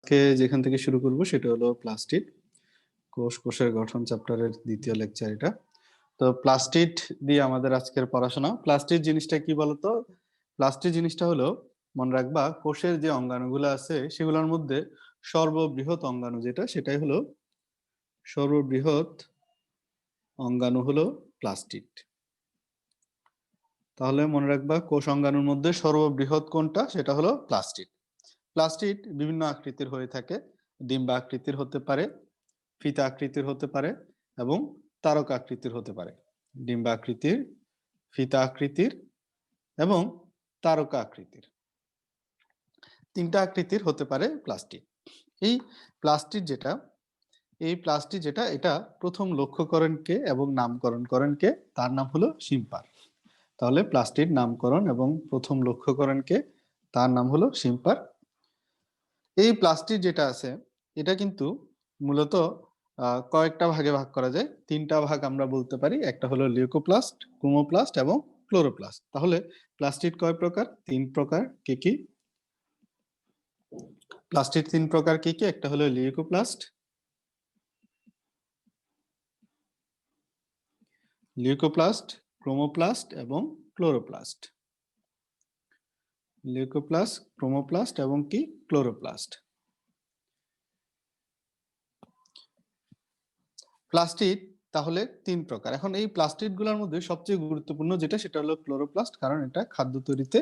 আজকে যেখান থেকে শুরু করব সেটা হলো প্লাস্টিড কোষের গঠন চ্যাপ্টারের দ্বিতীয় লেকচার এটা। তো প্লাস্টিড দিয়ে আমাদের আজকের পড়াশোনা। প্লাস্টিড জিনিসটা কি বলতো? প্লাস্টিড জিনিসটা হলো, মনে রাখবা, কোষের যে অঙ্গাণুগুলো আছে সেগুলোর মধ্যে সর্ববৃহৎ অঙ্গাণু যেটা, সেটাই হলো সর্ববৃহৎ অঙ্গাণু হলো প্লাস্টিড। তাহলে মনে রাখবা, কোষ অঙ্গাণুর মধ্যে সর্ববৃহৎ কোনটা, সেটা হলো প্লাস্টিড। প্লাস্টিড বিভিন্ন আকৃতির হয়ে থাকে, ডিম্বা আকৃতির হতে পারে, ফিতা আকৃতির হতে পারে এবং তারকা আকৃতির হতে পারে। ডিম্বা আকৃতির, ফিতা আকৃতির এবং তারকা আকৃতির, তিনটা আকৃতির হতে পারে প্লাস্টিড। এই প্লাস্টিড যেটা এটা প্রথম লক্ষ্য করেন কে এবং নামকরণ করেন কে? তার নাম হলো শিম্পার। তাহলে প্লাস্টিড নামকরণ এবং প্রথম লক্ষ্য করেন কে? তার নাম হলো শিম্পার। এই প্লাস্টিড যেটা আছে এটা কিন্তু মূলত কয়েকটা ভাগে ভাগ করা যায়। তিনটা ভাগ আমরা বলতে পারি, একটা হলো লিউকোপ্লাস্ট, ক্রোমোপ্লাস্ট এবং ক্লোরোপ্লাস্ট। তাহলে প্লাস্টিড কয় প্রকার? তিন প্রকার। কি কি প্লাস্টিড? তিন প্রকার। কি কি? একটা হলো লিউকোপ্লাস্ট, ক্রোমোপ্লাস্ট এবং ক্লোরোপ্লাস্ট। লিউকোপ্লাস্ট, ক্রোমোপ্লাস্ট এবং কি ক্লোরোপ্লাস্ট। প্লাস্টিড তাহলে তিন প্রকার। এখন এই প্লাস্টিড গুলোর মধ্যে সবচেয়ে গুরুত্বপূর্ণ যেটা, সেটা হলো ক্লোরোপ্লাস্ট, কারণ এটা খাদ্য তৈরিতে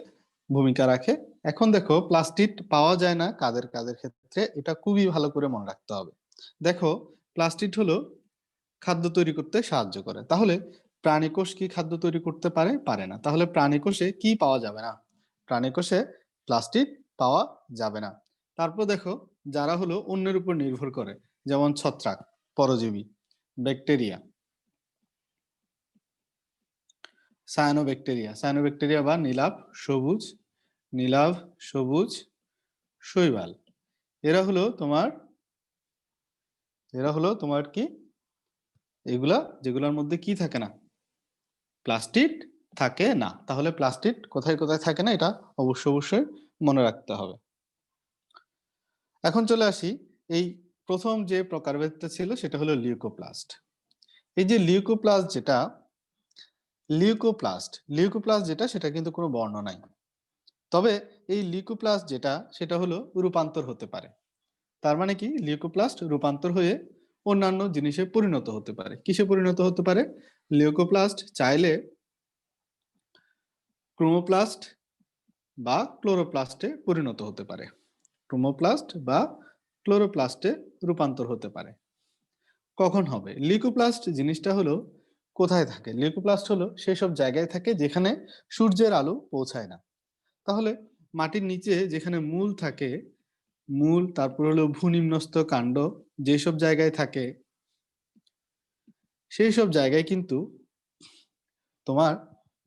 ভূমিকা রাখে। এখন দেখো, প্লাস্টিড পাওয়া যায় না কাদের কাদের ক্ষেত্রে, এটা খুবই ভালো করে মনে রাখতে হবে। দেখো, প্লাস্টিড হলো খাদ্য তৈরি করতে সাহায্য করে। তাহলে প্রাণীকোষ কি খাদ্য তৈরি করতে পারে? পারে না। তাহলে প্রাণীকোষে কি পাওয়া যাবে না? প্রাণীকোষে প্লাস্টিড পাওয়া যাবে না। তারপর দেখো, যারা হলো অন্যের উপর নির্ভর করে, যেমন ছত্রাক, পরজীবী, ব্যাকটেরিয়া, সায়ানোব্যাকটেরিয়া বা নীলাভ সবুজ শৈবাল, এরা হলো তোমার কি, এগুলা যেগুলোর মধ্যে কি থাকে না? প্লাস্টিড থাকে না। তাহলে প্লাস্টিড কোথায় কোথায় থাকে না, এটা অবশ্যই মনে রাখতে হবে। এখন চলে আসি, এই প্রথম যে প্রকারভেদটা ছিল সেটা হলো লিউকোপ্লাস্ট। এই যে লিউকোপ্লাস্ট যেটা সেটা কিন্তু কোনো বর্ণ নাই। তবে এই লিউকোপ্লাস্ট যেটা, সেটা হলো রূপান্তর হতে পারে। তার মানে কি, লিউকোপ্লাস্ট রূপান্তর হয়ে অন্যান্য জিনিসে পরিণত হতে পারে। কিসে পরিণত হতে পারে? লিউকোপ্লাস্ট চাইলে ক্রোমোপ্লাস্ট বা ক্লোরোপ্লাস্টে পরিণত হতে পারে। ক্রোমোপ্লাস্ট বা ক্লোরোপ্লাস্টে রূপান্তর হতে পারে। কখন হবে? লিউকোপ্লাস্ট জিনিসটা হলো কোথায় থাকে? লিউকোপ্লাস্ট হলো সেসব জায়গায় থাকে যেখানে সূর্যের আলো পৌঁছায় না। তাহলে মাটির নিচে যেখানে মূল থাকে, তারপর হলো ভূনিম্নস্থ কাণ্ড, যেসব জায়গায় থাকে সেই সব জায়গায় কিন্তু তোমার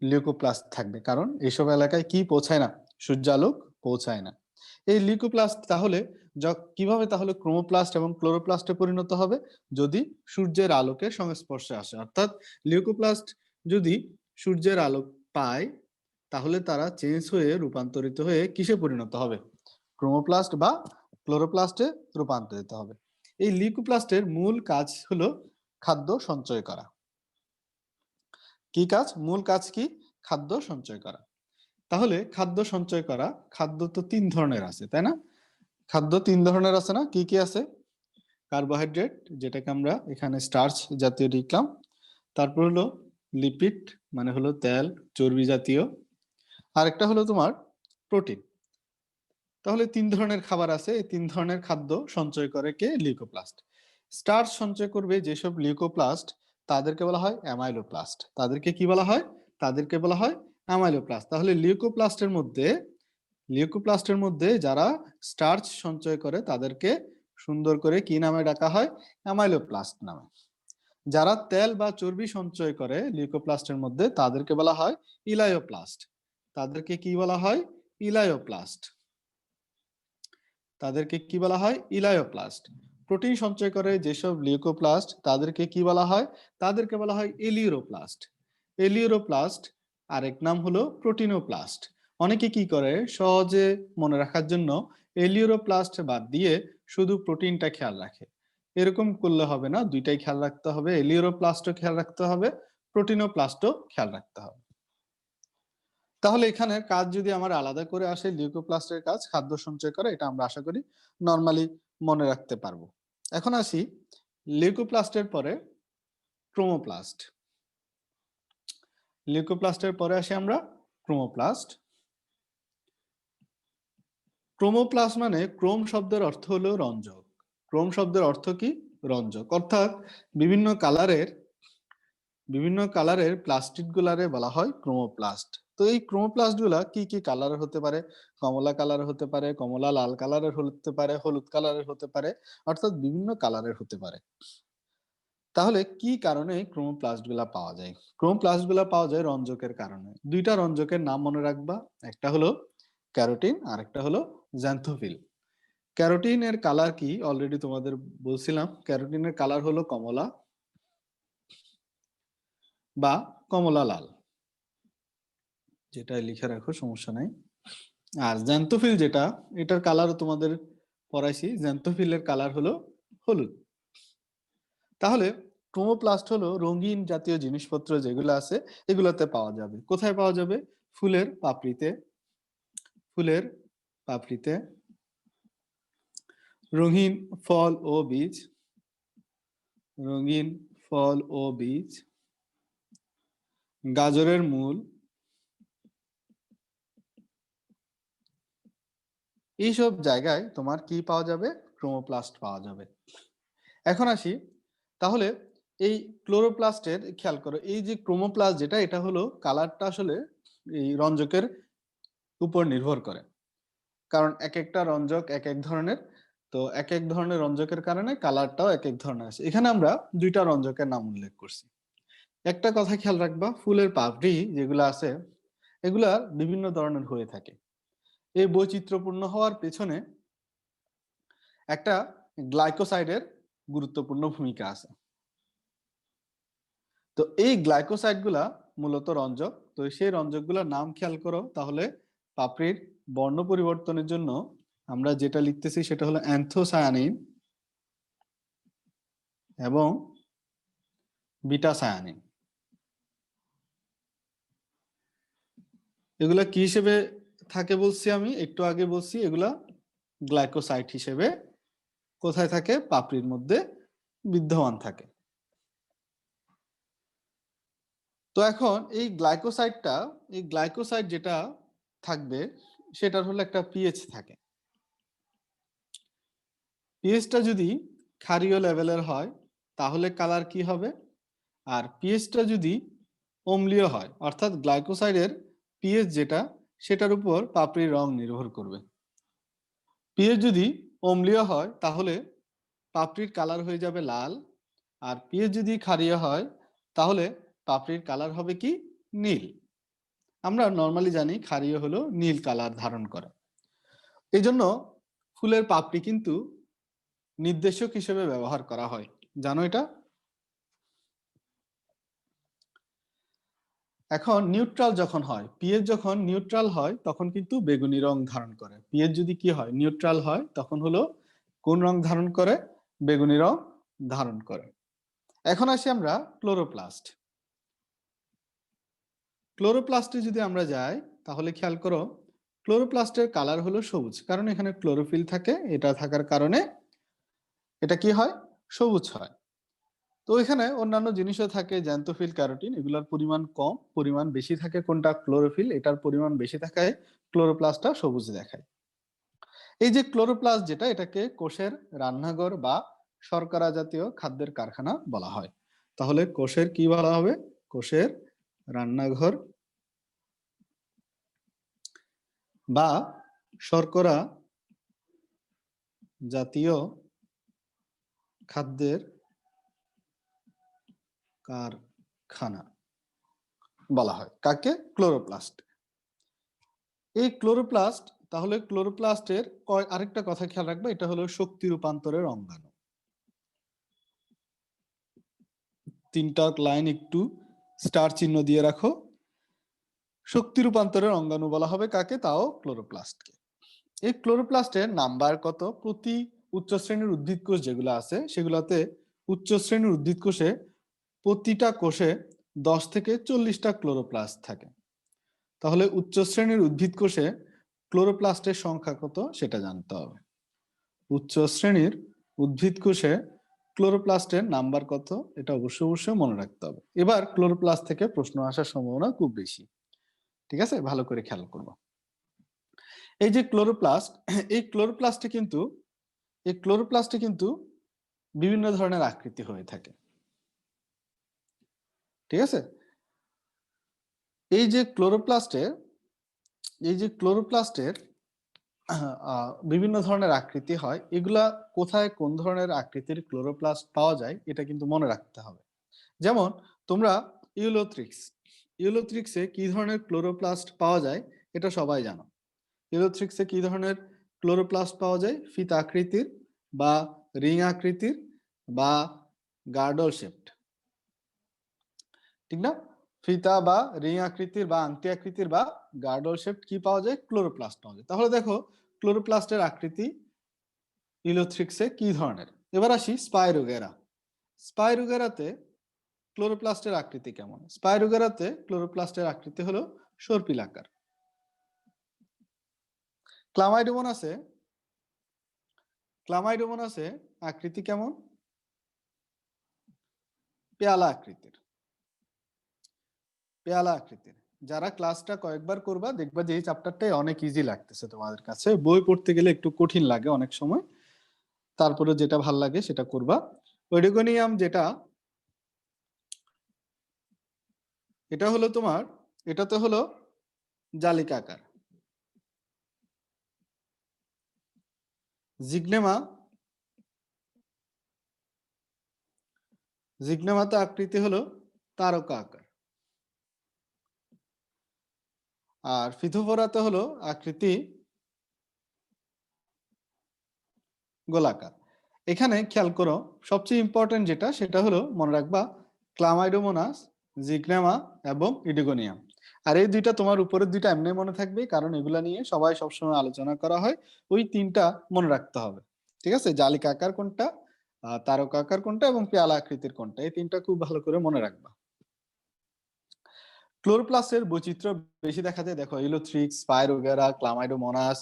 লিউকোপ্লাস্ট থাকবে, কারণ এইসব এলাকায় কি পৌঁছায় না? সূর্যালোক পৌঁছায় না। এই লিউকোপ্লাস্ট তাহলে কিভাবে তাহলে ক্রোমোপ্লাস্ট এবং ক্লোরোপ্লাস্টে পরিণত হবে? যদি সূর্যের আলোকের সংস্পর্শে আসে। অর্থাৎ লিউকোপ্লাস্ট যদি সূর্যের আলো পায়, তাহলে তারা চেঞ্জ হয়ে রূপান্তরিত হয়ে কিসে পরিণত হবে? ক্রোমোপ্লাস্ট বা ক্লোরোপ্লাস্টে রূপান্তরিত হবে। এই লিউকোপ্লাস্টের মূল কাজ হলো খাদ্য সঞ্চয় করা। কি কাজ? মূল কাজ কি? খাদ্য সঞ্চয় করা। তাহলে খাদ্য সঞ্চয় করা, খাদ্য তো তিন ধরনের আছে, তাই না? খাদ্য তিন ধরনের আছে না? কি কি আছে? কার্বোহাইড্রেট, যেটাকে আমরা এখানে স্টার্চ জাতীয় লিখলাম। তারপর হলো লিপিড, মানে হলো তেল, চর্বি জাতীয়। আরেকটা হলো তোমার প্রোটিন। তাহলে তিন ধরনের খাবার আছে। এই তিন ধরনের খাদ্য সঞ্চয় করে কে? লিউকোপ্লাস্ট। স্টার্চ সঞ্চয় করবে যেসব লিউকোপ্লাস্ট, তাদেরকে বলা হয় অ্যামাইলোপ্লাস্ট। তাদেরকে কি বলা হয়? তাদেরকে বলা হয় অ্যামাইলোপ্লাস্ট। তাহলে লিউকোপ্লাস্টের মধ্যে যারা স্টার্চ সঞ্চয় করে তাদেরকে সুন্দর করে কি নামে ডাকা হয়? অ্যামাইলোপ্লাস্ট নামে। যারা তেল বা চর্বি সঞ্চয় করে লিউকোপ্লাস্টের মধ্যে, তাদেরকে বলা হয় ইলায়োপ্লাস্ট। তাদেরকে কি বলা হয়? ইলায়োপ্লাস্ট। তাদেরকে কি বলা হয়? ইলায়োপ্লাস্ট। প্রোটিন সঞ্চয় করে যেসব লিউকোপ্লাস্ট, তাদেরকে কি বলা হয়? তাদেরকে বলা হয় এলিউরোপ্লাস্ট। এলিউরোপ্লাস্ট আরেক নাম হলো প্রোটিনোপ্লাস্ট। অনেকে কি করে, সহজে মনে রাখার জন্য এলিউরোপ্লাস্ট বাদ দিয়ে শুধু প্রোটিনটা খেয়াল রাখে, এরকম করলে হবে না, দুইটাই খেয়াল রাখতে হবে, এলিউরোপ্লাস্টও খেয়াল রাখতে হবে, প্রোটিনোপ্লাস্টও খেয়াল রাখতে হবে। তাহলে এখানে কাজ যদি আমার আলাদা করে আসে, লিউকোপ্লাস্টের কাজ খাদ্য সঞ্চয় করা, এটা আমরা আশা করি নরমালি মনে রাখতে পারবো। এখন আসি লিউকোপ্লাস্টের পরে ক্রোমোপ্লাস্ট। লিউকোপ্লাস্টের পরে আসি আমরা ক্রোমোপ্লাস্ট। ক্রোমোপ্লাস্ট মানে ক্রোম শব্দের অর্থ হলো রঞ্জক। ক্রোম শব্দের অর্থ কি? রঞ্জক। অর্থাৎ বিভিন্ন কালারের প্লাস্টিক গুলারে বলা হয় ক্রোমোপ্লাস্ট। তো এই ক্রোমোপ্লাস্ট গুলা কি কি কালারের হতে পারে? কমলা কালার হতে পারে, কমলা লাল কালারের হতে পারে, হলুদ কালারের হতে পারে, অর্থাৎ বিভিন্ন কালারের হতে পারে। তাহলে কি কারণে ক্রোমোপ্লাস্ট গুলা পাওয়া যায়? ক্রোমোপ্লাস্ট গুলা পাওয়া যায় রঞ্জকের কারণে। দুইটা রঞ্জকের নাম মনে রাখবা, একটা হলো ক্যারোটিন আর একটা হলো জ্যান্থোফিল। ক্যারোটিনের কালার কি অলরেডি তোমাদের বলছিলাম, ক্যারোটিনের কালার হলো কমলা বা কমলা লাল, যেটা লিখে রাখো সমস্যা নাই। আর জ্যান্থোফিল যেটা, এটার কালার তোমাদের পড়াইছি, জ্যান্থোফিলের কালার হলো হলুদ। তাহলে ক্রোমোপ্লাস্ট হলো রঙিন জাতীয় জিনিসপত্র যেগুলো আছে এগুলোতে পাওয়া যাবে। কোথায় পাওয়া যাবে? ফুলের পাপড়িতে, রঙিন ফল ও বীজ, গাজরের মূল, এইসব জায়গায় তোমার কি পাওয়া যাবে? ক্রোমোপ্লাস্ট পাওয়া যাবে। এখন আসি, তাহলে এই ক্লোরোপ্লাস্টের খেয়াল করো, এই যে ক্রোমোপ্লাস্ট যেটা, এটা হলো কালারটা আসলে এই রঞ্জকের উপর নির্ভর করে, কারণ এক একটা রঞ্জক এক এক ধরনের, তো এক এক ধরনের রঞ্জকের কারণে কালারটাও এক এক ধরনের আসে। এখানে আমরা দুইটা রঞ্জকের নাম উল্লেখ করছি। একটা কথা খেয়াল রাখবা, ফুলের পাপড়ি যেগুলো আছে এগুলা বিভিন্ন ধরনের হয়ে থাকে। এই বৈচিত্র্যপূর্ণ হওয়ার পেছনে একটা গ্লাইকোসাইডের গুরুত্বপূর্ণ ভূমিকা আছে। তো এই গ্লাইকোসাইড গুলা মূলত রঞ্জক। তো সেই রঞ্জক গুলার নাম খেয়াল করো, তাহলে পাপড়ির বর্ণ পরিবর্তনের জন্য আমরা যেটা লিখতেছি সেটা হলো অ্যান্থোসায়ানিন এবং বিটাসায়ানিন। এগুলা কি হিসেবে থাকে বলছি, আমি একটু আগে বলছি, এগুলা গ্লাইকোসাইড হিসেবে কোথায় থাকে? পাপড়ির মধ্যে বিদ্যমান থাকে। তো এখন এই গ্লাইকোসাইড যেটা থাকবে সেটার হলো একটা পিএইচ থাকে। পিএইচটা যদি ক্ষারীয় লেভেলের হয় তাহলে কালার কি হবে? আর পিএইচটা যদি অম্লীয় হয়, অর্থাৎ গ্লাইকোসাইডের পিএইচ যেটা, সেটার উপর পাপড়ির রং নির্ভর করবে। পিএইচ যদি অম্লীয় হয় তাহলে পাপড়ির কালার হয়ে যাবে লাল, আর পিএইচ যদি ক্ষারীয় হয় তাহলে পাপড়ির কালার হবে কি? নীল। আমরা নর্মালি জানি ক্ষারীয় হলো নীল কালার ধারণ করে। এই জন্য ফুলের পাপড়ি কিন্তু নির্দেশক হিসেবে ব্যবহার করা হয়, জানো এটা? এখন নিউট্রাল যখন হয়, পিএইচ যখন নিউট্রাল হয় তখন কিন্তু বেগুনি রং ধারণ করে। পিএইচ যদি কি হয়? নিউট্রাল হয়, তখন হলো কোন রং ধারণ করে? বেগুনি রং ধারণ করে। এখন আসি আমরা ক্লোরোপ্লাস্ট। ক্লোরোপ্লাস্টে যদি আমরা যাই তাহলে খেয়াল করো, ক্লোরোপ্লাস্টের কালার হলো সবুজ, কারণ এখানে ক্লোরোফিল থাকে, এটা থাকার কারণে এটা কি হয়? সবুজ হয়। তো এখানে অন্যান্য জিনিসও থাকে, জ্যান্থোফিল, ক্যারোটিন, এগুলোর পরিমাণ কম, পরিমাণ বেশি থাকে কোনটা? ক্লোরোফিল, এটার পরিমাণ বেশি থাকায় ক্লোরোপ্লাস্টটা সবুজ দেখায়। এই যে ক্লোরোপ্লাস্ট যেটা, এটাকে কোষের রান্নাঘর বা শর্করা জাতীয় খাদ্যের কারখানা বলা হয়। তাহলে কোষের কি বলা হবে? কোষের রান্নাঘর বা শর্করা জাতীয় খাদ্যের কারখানা বলা হয় কাকে? ক্লোরোপ্লাস্ট। এই ক্লোরোপ্লাস্ট, তাহলে ক্লোরোপ্লাস্টের আরেকটা কথা খেয়াল রাখবে, এটা হলো শক্তি রূপান্তরের অঙ্গাণু। তিনটা লাইন একটু স্টার চিহ্ন দিয়ে রাখো। শক্তি রূপান্তরের অঙ্গাণু বলা হবে কাকে? তাও ক্লোরোপ্লাস্টকে। এই ক্লোরোপ্লাস্টের নাম্বার কত? প্রতি উচ্চ শ্রেণীর উদ্ভিদ কোষ যেগুলো আছে সেগুলোতে উচ্চ শ্রেণীর উদ্ভিদ কোষে প্রতিটা কোষে 10 থেকে 40টা ক্লোরোপ্লাস্ট থাকে। তাহলে উচ্চ শ্রেণীর উদ্ভিদ কোষে ক্লোরোপ্লাস্টের সংখ্যা কত সেটা জানতে হবে। উচ্চ শ্রেণীর উদ্ভিদ কোষে ক্লোরোপ্লাস্টের নাম্বার কত এটা অবশ্যই মনে রাখতে হবে। এবার ক্লোরোপ্লাস্ট থেকে প্রশ্ন আসার সম্ভাবনা খুব বেশি। ঠিক আছে, ভালো করে খেয়াল করব। এই যে ক্লোরোপ্লাস্ট, এই ক্লোরোপ্লাস্টে কিন্তু বিভিন্ন ধরনের আকৃতি হয়ে থাকে। ঠিক আছে, এই যে ক্লোরোপ্লাস্টের বিভিন্ন ধরনের আকৃতি হয়, এগুলা কোথায় কোন ধরনের আকৃতির ক্লোরোপ্লাস্ট পাওয়া যায় এটা কিন্তু মনে রাখতে হবে। যেমন তোমরা ইউলোথ্রিক্সে কি ধরনের ক্লোরোপ্লাস্ট পাওয়া যায় এটা সবাই জানো। ইউলোথ্রিক্সে কি ধরনের ক্লোরোপ্লাস্ট পাওয়া যায়? ফিতা আকৃতির বা রিং আকৃতির বা গার্ডল শেপড, ঠিক না? ফিতা বা রিং আকৃতির বা আংটি আকৃতির বা গার্ডল শেপড কি পাওয়া যায়? ক্লোরোপ্লাস্ট পাওয়া যায়। তাহলে দেখো ক্লোরোপ্লাস্টের আকৃতি ইউলোথ্রিক্সে কি ধরনের। এবার আসি স্পাইরোগেরাতে ক্লোরোপ্লাস্টের আকৃতি কেমন? স্পাইরোগেরাতে ক্লোরোপ্লাস্টের আকৃতি হলো সর্পিলাকার। ক্লামাইডোমোনাসে আকৃতি কেমন? পেয়ালা আকৃতির। যারা ক্লাসটা কয়েকবার করবা দেখবা যে এই চ্যাপ্টারটাই অনেক ইজি লাগতেছে তোমাদের কাছে। বই পড়তে গেলে একটু কঠিন লাগে অনেক সময়, তারপরে যেটা ভাল লাগে সেটা করবা। ওইডোগোনিয়াম যেটা, এটা হলো তোমার, এটাতে হলো জালিকা আকার। জিগনেমাতে আকৃতি হলো তারকা আকার। আর ফিথোফোরাতে হলো আকৃতি গোলাকার। এখানে খেয়াল করো, সবচেয়ে ইম্পর্টেন্ট যেটা সেটা হলো মনে রাখবা ক্লামাইডোমোনাস, জিগনেমা এবং ইডিগোনিয়াম। আর এই দুইটা তোমার উপরের দুইটা এমনি মনে থাকবে, কারণ এগুলা নিয়ে সবাই সবসময় আলোচনা করা হয়। ওই তিনটা মনে রাখতে হবে। ঠিক আছে, জালিকা আকার কোনটা, তারকা আকার কোনটা এবং পেয়ালা আকৃতির কোনটা, এই তিনটা খুব ভালো করে মনে রাখবা। ক্লোরোপ্লাস্টের বৈচিত্র্য বেশি দেখা যায়, দেখো ইলোথ্রিক্স, স্পাইরোগেরা, ক্লামাইডোমোনাস,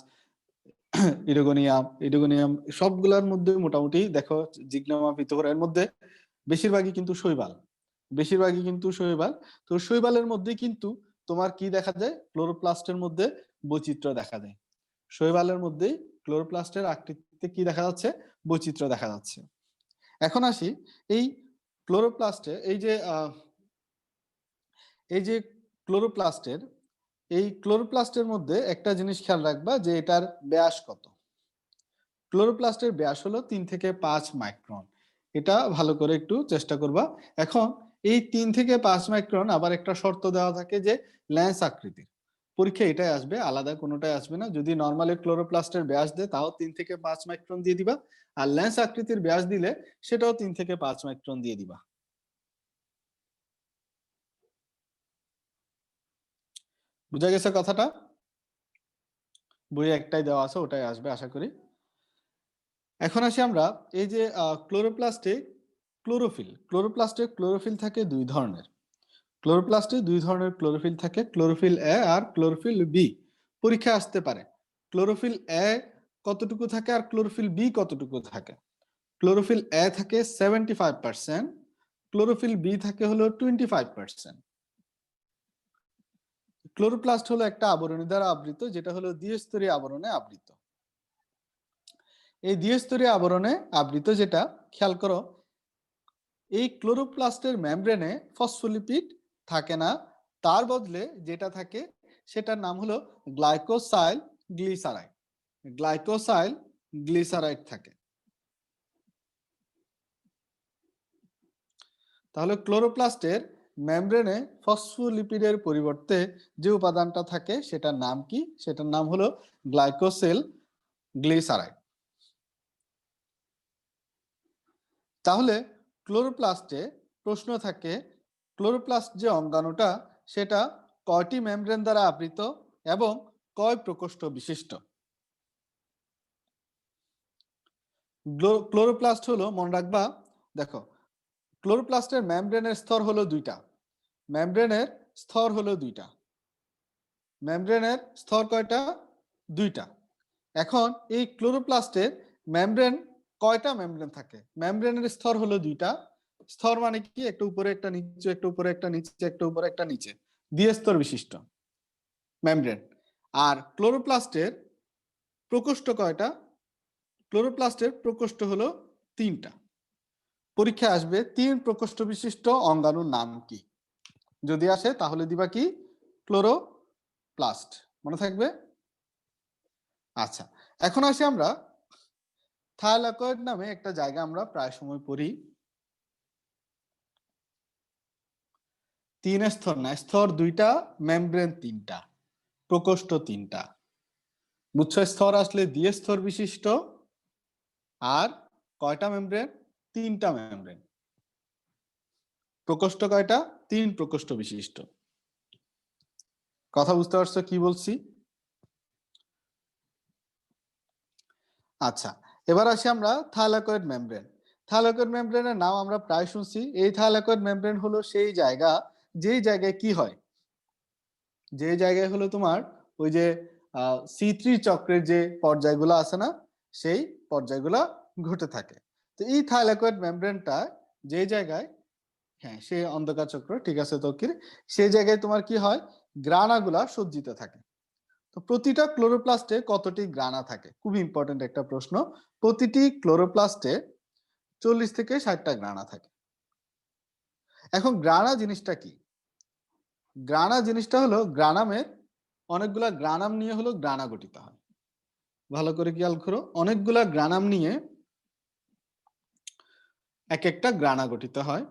ইডোগোনিয়াম সবগুলোর মধ্যে মোটামুটি দেখো জিগনেমা, ফিথোফোরা এর মধ্যে বেশিরভাগই কিন্তু শৈবাল। তো শৈবালের মধ্যে কিন্তু তোমার কি দেখা যায়? ক্লোরোপ্লাস্টের মধ্যে বৈচিত্র্য দেখা যায়। শৈবালের মধ্যেই ক্লোরোপ্লাস্টের আকৃতিতে কি দেখা যাচ্ছে? বৈচিত্র্য দেখা যাচ্ছে। এখন আসি এই ক্লোরোপ্লাস্টে, এই যে ক্লোরোপ্লাস্টের মধ্যে একটা জিনিস খেয়াল রাখবা যে এটার ব্যাস কত। ক্লোরোপ্লাস্টের ব্যাস হলো 3 থেকে 5 মাইক্রন। এটা ভালো করে একটু চেষ্টা করবা। এখন এই 3 থেকে 5 মাইক্রন আবার একটা শর্ত দেওয়া থাকে যে ল্যান্স আকৃতির। পরীক্ষা এটাই আসবে, আলাদা কোনোটাই আসবে না। যদি নরমালি ক্লোরোপ্লাস্টের ব্যাস দেয় তাও 3 থেকে 5 মাইক্রন দিয়ে দিবা, আর ল্যান্স আকৃতির ব্যাস দিলে সেটাও 3 থেকে 5 মাইক্রন দিয়ে দিবা। বুঝা গেছে কথাটা? বইয়ে একটাই দেওয়া আছে, ওটাই আসবে আশা করি। এখন আসি আমরা এই যে ক্লোরোপ্লাস্টে ক্লোরোফিল থাকে দুই ধরনের। ক্লোরোফিল থাকে, ক্লোরোফিল এ আর ক্লোরোফিল বি। পরীক্ষা আসতে পারে ক্লোরোফিল এ কতটুকু থাকে আর ক্লোরোফিল বি কতটুকু থাকে। ক্লোরোফিল এ থাকে 75%, ক্লোরোফিল বি থাকে হলো 25%। ক্লোরোপ্লাস্ট হলো একটা আবরণী দ্বারা আবৃত, যেটা হলো দ্বিস্তরীয় আবরণে আবৃত। এই দ্বিস্তরীয় আবরণে আবৃত যেটা, খেয়াল করো এই ক্লোরোপ্লাস্টের মেমব্রেনে ফসফোলিপিড থাকে না, তার বদলে যেটা থাকে সেটার নাম হলো গ্লাইকোসাইল থাকে। তাহলে ক্লোরোপ্লাস্টের মেমব্রেনে ফসফোলিপিডের পরিবর্তে যে উপাদানটা থাকে সেটার নাম কি? সেটার নাম হলো গ্লাইকোসাইল। তাহলে ক্লোরোপ্লাস্টে প্রশ্ন থাকে ক্লোরোপ্লাস্ট যে অঙ্গাণুটা সেটা কয়টি মেমব্রেন দ্বারা আবৃত এবং কয় প্রকোষ্ঠ বিশিষ্ট? ক্লোরোপ্লাস্ট হলো, মনে রাখবা, দেখো ক্লোরোপ্লাস্টের মেমব্রেনের স্তর হলো দুইটা। মেমব্রেনের স্তর হলো দুইটা। মেমব্রেনের স্তর কয়টা? দুইটা। এখন এই ক্লোরোপ্লাস্টের মেমব্রেন কয়টা মেমব্রেন থাকে? মেমব্রেনের স্তর হলো দুইটা। স্তর মানে কি? একটা উপরে একটা নিচে, একটা উপরে একটা নিচে, একটা উপরে একটা নিচে, দ্বিস্তর বিশিষ্ট মেমব্রেন। আর ক্লোরোপ্লাস্টের প্রকোষ্ঠ কয়টা? ক্লোরোপ্লাস্টের প্রকোষ্ঠ হলো তিনটা। পরীক্ষা আসবে 3 প্রকোষ্ঠ বিশিষ্ট অঙ্গাণুর নাম কি? যদি আসে তাহলে দিবা কি? ক্লোরোপ্লাস্ট। মনে থাকবে? আচ্ছা, এখন আসি আমরা থাইলাকয়েড নামে একটা জায়গা আমরা প্রায় সময় পড়ি। 3 স্তর না, স্তর 2টা, মেমব্রেন 3টা, প্রকোষ্ঠ 3টা। বুঝছো? স্তর আসলে দ্বিস্তর বিশিষ্ট। আর কয়টা মেমব্রেন? 3টা মেমব্রেন। প্রকোষ্ঠ কয়টা? 3 প্রকোষ্ঠ বিশিষ্ট। কথা বুঝতে পারছো কি বলছি? আচ্ছা, এবার আসি আমরা থাইলাকয়েড মেমব্রেন। থাইলাকয়েড মেমব্রেনের নাম আমরা প্রায় শুনছি। এই থাইলাকয়েড মেমব্রেন হলো সেই জায়গা, যেই জায়গায় কি হয়, যে জায়গায় হলো তোমার ওই যে C3 চক্রের যে পর্যায়গুলো আছে না, সেই পর্যায়গুলো ঘটে থাকে। তো এই থাইলাকয়েড মেমব্রেনটা যে জায়গায়, হ্যাঁ সে অন্ধকার চক্র, ঠিক আছে তকির, সেই জায়গায় তোমার কি হয়? গ্রানাগুলা সজ্জিত থাকে। তো প্রতিটা ক্লোরোপ্লাস্টে কতটি গ্রানা থাকে? খুব ইম্পর্টেন্ট একটা প্রশ্ন। প্রতিটি ক্লোরোপ্লাস্টে 40 থেকে 60টা গ্রানা থাকে। এখন গ্রানা জিনিসটা কি? গ্রানা জিনিসটা হলো, গ্রানামের অনেকগুলা গ্রানাম নিয়ে হলো গ্রানা গঠিত হয়। ভালো করে খেয়াল করো, অনেকগুলা গ্রানাম নিয়ে এক একটা গ্রানা গঠিত হয়।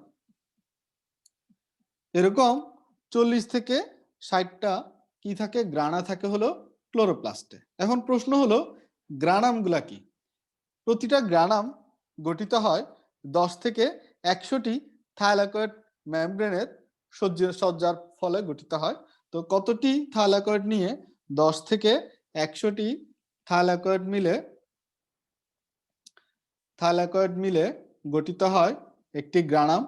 এরকম 40 থেকে 60টা কি থাকে? গ্রানা থাকে হলো ক্লোরোপ্লাস্টে। এখন প্রশ্ন হলো গ্রানামগুলা কি? প্রতিটা গ্রানাম গঠিত হয় 10 থেকে 100টি থাইলাকয়েড মেমব্রেনের সজ্জার ফলে গঠিত হয়। তো কতটি থাইলাকয়েড নিয়ে? 10 থেকে 100টি থাইলাকয়েড মিলে গঠিত হয় একটি গ্রানাম।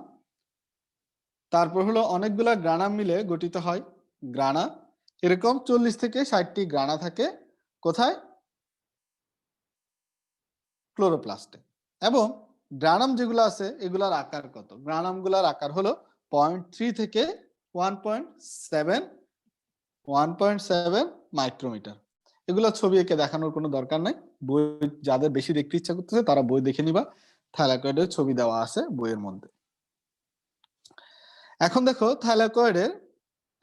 তারপর হলো অনেকগুলা গ্রানাম মিলে গঠিত হয় গ্রানা। এরকম 40 থেকে 60টি গ্রানা থাকে কোথায়? ক্লোরোপ্লাস্টে। এবং গ্রানাম যেগুলো আছে এগুলার আকার কত? গ্রানামগুলার আকার হলো 0.3 থেকে 1.7 মাইক্রোমিটার। এগুলো ছবি এঁকে দেখানোর কোনো দরকার নাই। বই যাদের বেশি দেখতে ইচ্ছা করতেছে তারা বই দেখে নিবা, থাইলাকয়েডের ছবি দেওয়া আছে বইয়ের মধ্যে। এখন দেখো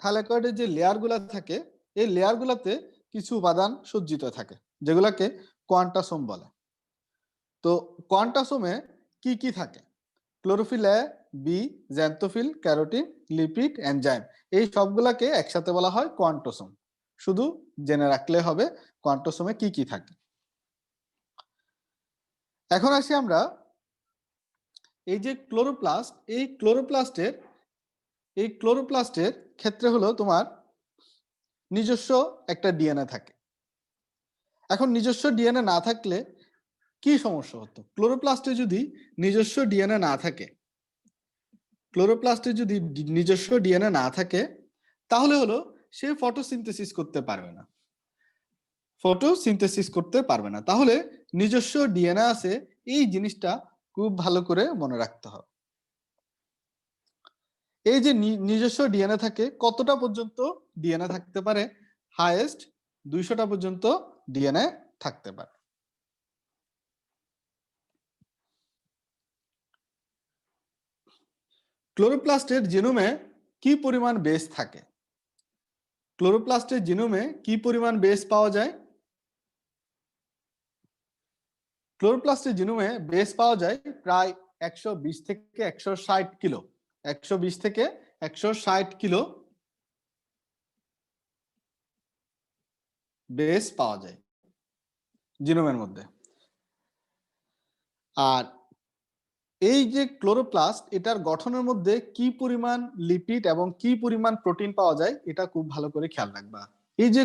থাইলাকয়েডের যে লেয়ার গুলা থাকে, এই লেয়ার গুলাতে কিছু উপাদান সজ্জিত থাকে যেগুলাকে কোয়ান্টাসোম বলে। তো কোয়ান্টাসোমে কি কি থাকে? Chlorophyll a, b, xanthophyll, carotene, lipid, enzyme, এই সবগুলাকে একসাথে বলা হয় কোয়ান্টোসোম। শুধু জেনে রাখলে হবে কোয়ান্টোসোমে কি কি থাকে। এখন আসি আমরা এই যে ক্লোরোপ্লাস্ট, এই ক্লোরোপ্লাস্টের ক্ষেত্রে হলো তোমার নিজস্ব একটা ডিএনএ থাকে। এখন নিজস্ব ডিএনএ না থাকলে কি সমস্যা হতো? ক্লোরোপ্লাস্টে যদি নিজস্ব ডিএনএ না থাকে, তাহলে হলো সে ফটোসিনথেসিস করতে পারবে না। তাহলে নিজস্ব ডিএনএ আছে, এই জিনিসটা খুব ভালো করে মনে রাখতে হবে। এই যে নিজস্ব ডিএনএ থাকে, কতটা পর্যন্ত ডিএনএ থাকতে পারে? হাইয়েস্ট 200টা পর্যন্ত ডিএনএ থাকতে পারে। ক্লোরোপ্লাস্টের জিনোমে কি পরিমাণ বেস থাকে? ক্লোরোপ্লাস্টের জিনোমে কি পরিমাণ বেস পাওয়া যায়? ক্লোরোপ্লাস্টের জিনোমে বেস পাওয়া যায় প্রায় 120 থেকে 160 কিলো। 120 থেকে 160 কিলো বেস পাওয়া যায় জিনোমের মধ্যে। আর এই যে ক্লোরোপ্লাস্ট, এটার গঠনের মধ্যে কি পরিমাণ লিপিড এবং কি পরিমাণ প্রোটিন পাওয়া যায় এটা খুব ভালো করে খেয়াল রাখবা। এই যে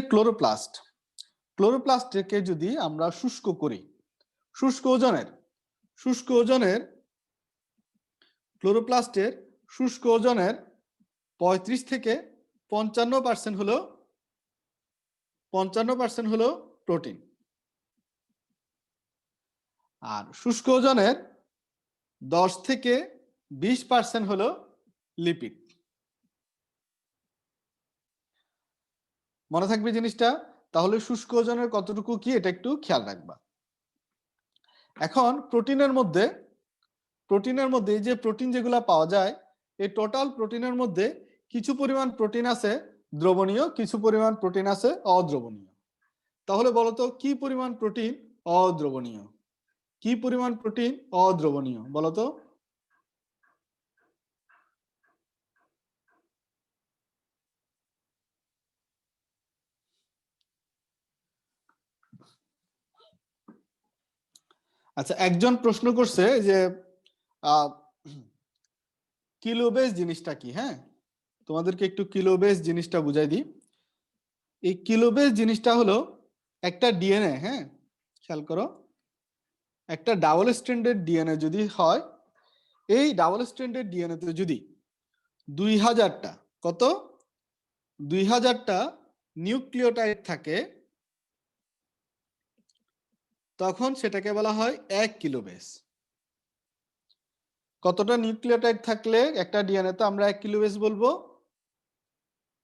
ক্লোরোপ্লাস্টকে যদি আমরা শুষ্ক করি, শুষ্ক ওজনের, শুষ্ক ওজনের ক্লোরোপ্লাস্টের শুষ্ক ওজনের 35 থেকে 55% হলো 55% হলো প্রোটিন, আর শুষ্ক ওজনের 10 থেকে 20% হলো লিপিড। মনে থাকবে জিনিসটা? তাহলে শুষ্ক ওজনের কতটুকু কি এটা একটু খেয়াল রাখবা। এখন প্রোটিনের মধ্যে এই যে প্রোটিন যেগুলা পাওয়া যায়, এই টোটাল প্রোটিনের মধ্যে কিছু পরিমাণ প্রোটিন আছে দ্রবণীয়, কিছু পরিমাণ প্রোটিন আছে অদ্রবণীয়। তাহলে বলতো কি পরিমাণ প্রোটিন অদ্রবণীয়, কি পরিমাণ প্রোটিন অদ্রবণীয় বলতো? আচ্ছা, একজন প্রশ্ন করছে যে কিলোবেস জিনিসটা কি। হ্যাঁ, তোমাদেরকে একটু কিলোবেস জিনিসটা বুঝাই দিই। এই কিলোবেস জিনিসটা হলো একটা ডিএনএ, হ্যাঁ খেয়াল করো, একটা ডাবল স্ট্যান্ডার্ড ডিএনএ যদি হয়, এই ডাবল স্ট্যান্ডার্ড ডিএনএ তে যদি 2000টা কত 2000টা নিউক্লিওটাইড থাকে, তখন সেটাকে বলা হয় 1 কিলোবেস। কতটা নিউক্লিওটাইড থাকলে একটা ডিএনএ তে আমরা 1 কিলোবেস বলবো?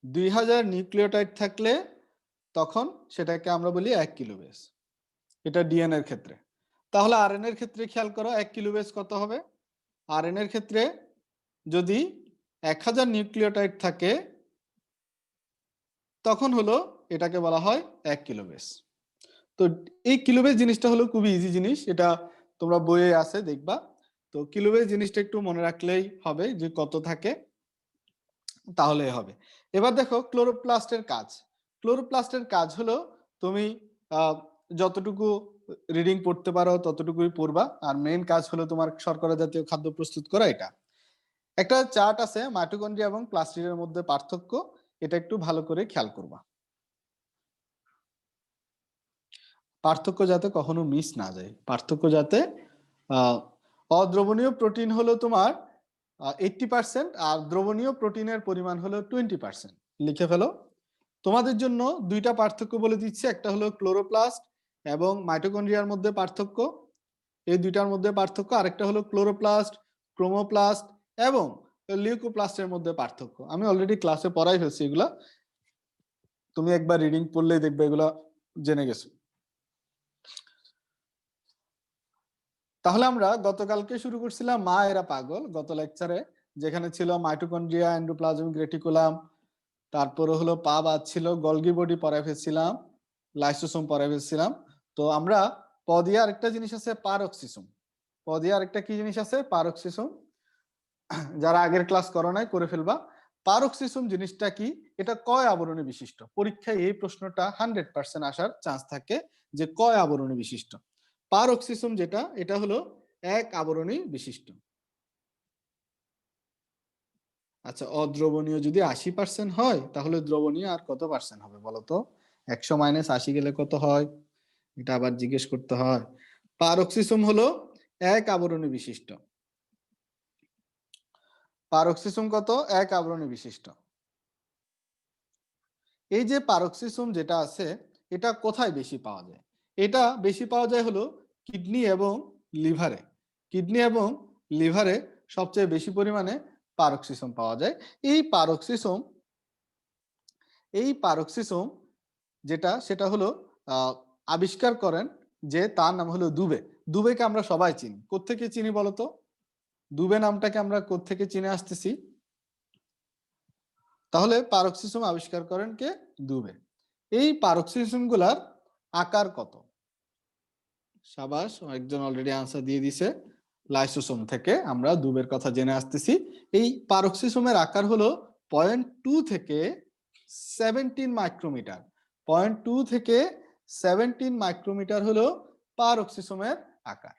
2000 নিউক্লিওটাইড থাকলে তখন সেটাকে আমরা বলি 1 কিলোবেস। এটা ডিএনএ এর ক্ষেত্রে। তাহলে আরএনএ এর ক্ষেত্রে খেয়াল করো 1 কিলোবেস কত হবে? আরএনএ এর ক্ষেত্রে যদি 1000 নিউক্লিওটাইড থাকে তখন হলো এটাকে বলা হয় 1 কিলোবেস। তো এই কিলোবেস জিনিসটা হলো খুবই ইজি জিনিস, এটা তোমরা বইয়ে আছে দেখবা। তো কিলোবেস জিনিসটা একটু মনে রাখলেই হবে যে কত থাকে, তাহলে হবে। এবার দেখো ক্লোরোপ্লাস্টের কাজ। ক্লোরোপ্লাস্টের কাজ হলো তুমি যতটুকু রিডিং পড়তে পারো ততটুকুই পড়বা, আর মেইন কাজ হলো তোমার শর্করা জাতীয় খাদ্য প্রস্তুত করা। এটা একটা চার্ট আছে মাইটোকন্ড্রিয়া এবং প্লাস্টিডের মধ্যে পার্থক্য, এটা একটু ভালো করে খেয়াল করবা, পার্থক্য যাতে কখনো মিস না যায়। পার্থক্য যাতে অদ্রবণীয় প্রোটিন হলো তোমার 80% আর দ্রবণীয় প্রোটিনের পরিমাণ হলো 20%। লিখে ফেলো। তোমাদের জন্য দুইটা পার্থক্য বলে দিচ্ছে, একটা হলো ক্লোরোপ্লাস্ট এবং মাইটোকন্ড্রিয়ার মধ্যে পার্থক্য, এই দুইটার মধ্যে পার্থক্য। আরেকটা হলো ক্লোরোপ্লাস্ট, ক্রোমোপ্লাস্ট এবং লিউকোপ্লাস্টের মধ্যে পার্থক্য। আমি অলরেডি ক্লাসে পড়াই ফেলছি এগুলা, তুমি একবার রিডিং পড়লেই দেখবে এগুলা জেনে গেছো। তাহলে আমরা গতকালকে শুরু করছিলাম মা এরা পাগল, গত লেকচারে, যেখানে ছিল মাইটোকন্ড্রিয়া, এন্ডোপ্লাজমিক রেটিকুলাম, তারপরে হলো পা বাদ ছিল, গলগি বডি পড়ায় ফেলছিলাম, লাইসোসোম পড়ায় ফেলছিলাম। তো আমরা প দিয়ে আরেকটা জিনিস আছে পারক্সিসোম, প দিয়ে আরেকটা কি জিনিস আছে পারক্সিসোম, যারা আগের ক্লাস করো নাই করে ফেলবা। পারক্সিসোম জিনিসটা কি, এটা কয় আবরণী বিশিষ্ট? পরীক্ষায় এই প্রশ্নটা 100% আসার চান্স থাকে যে কয় আবরণী বিশিষ্ট। পারক্সিসোম যেটা, এটা হলো 1 আবরণী বিশিষ্ট। আচ্ছা, অদ্রবণীয় যদি 80% হয় তাহলে দ্রবণীয় আর কত পার্সেন্ট হবে বলতো? 100 - 80 গেলে কত হয়, এটা আবার জিজ্ঞেস করতে হয়। পারক্সিসোম হলো 1 আবরণী বিশিষ্ট। পারক্সিসোম কত? 1 আবরণী বিশিষ্ট। এই যে পারক্সিসোম যেটা আছে, এটা কোথায় বেশি পাওয়া যায়? এটা বেশি পাওয়া যায় হলো কিডনি এবং লিভারে। কিডনি এবং লিভারে সবচেয়ে বেশি পরিমাণে পারক্সিসোম পাওয়া যায়। এই পারক্সিসোম যেটা, সেটা হলো আবিষ্কার করেন যে তার নাম হলো দুবে। দুবেকে আমরা সবাই চিনি, কোত্থেকে চিনি বলতো? দুবে নামটাকে আমরা কোত্থেকে চিনে আসতেছি? তাহলে পারক্সিসোম আবিষ্কার করেন কে? দুবে। এই পারক্সিসোম গুলার আকার কত? সাবাস, একজন অলরেডি আনসার দিয়ে দিছে। লাইসোসোম থেকে আমরা দুবের কথা জেনে আসতেছি। এই পারক্সিসোমের আকার হলো 0.2 থেকে 17 মাইক্রোমিটার। 0.2 থেকে 17 মাইক্রোমিটার হলো পারক্সিসোমের আকার।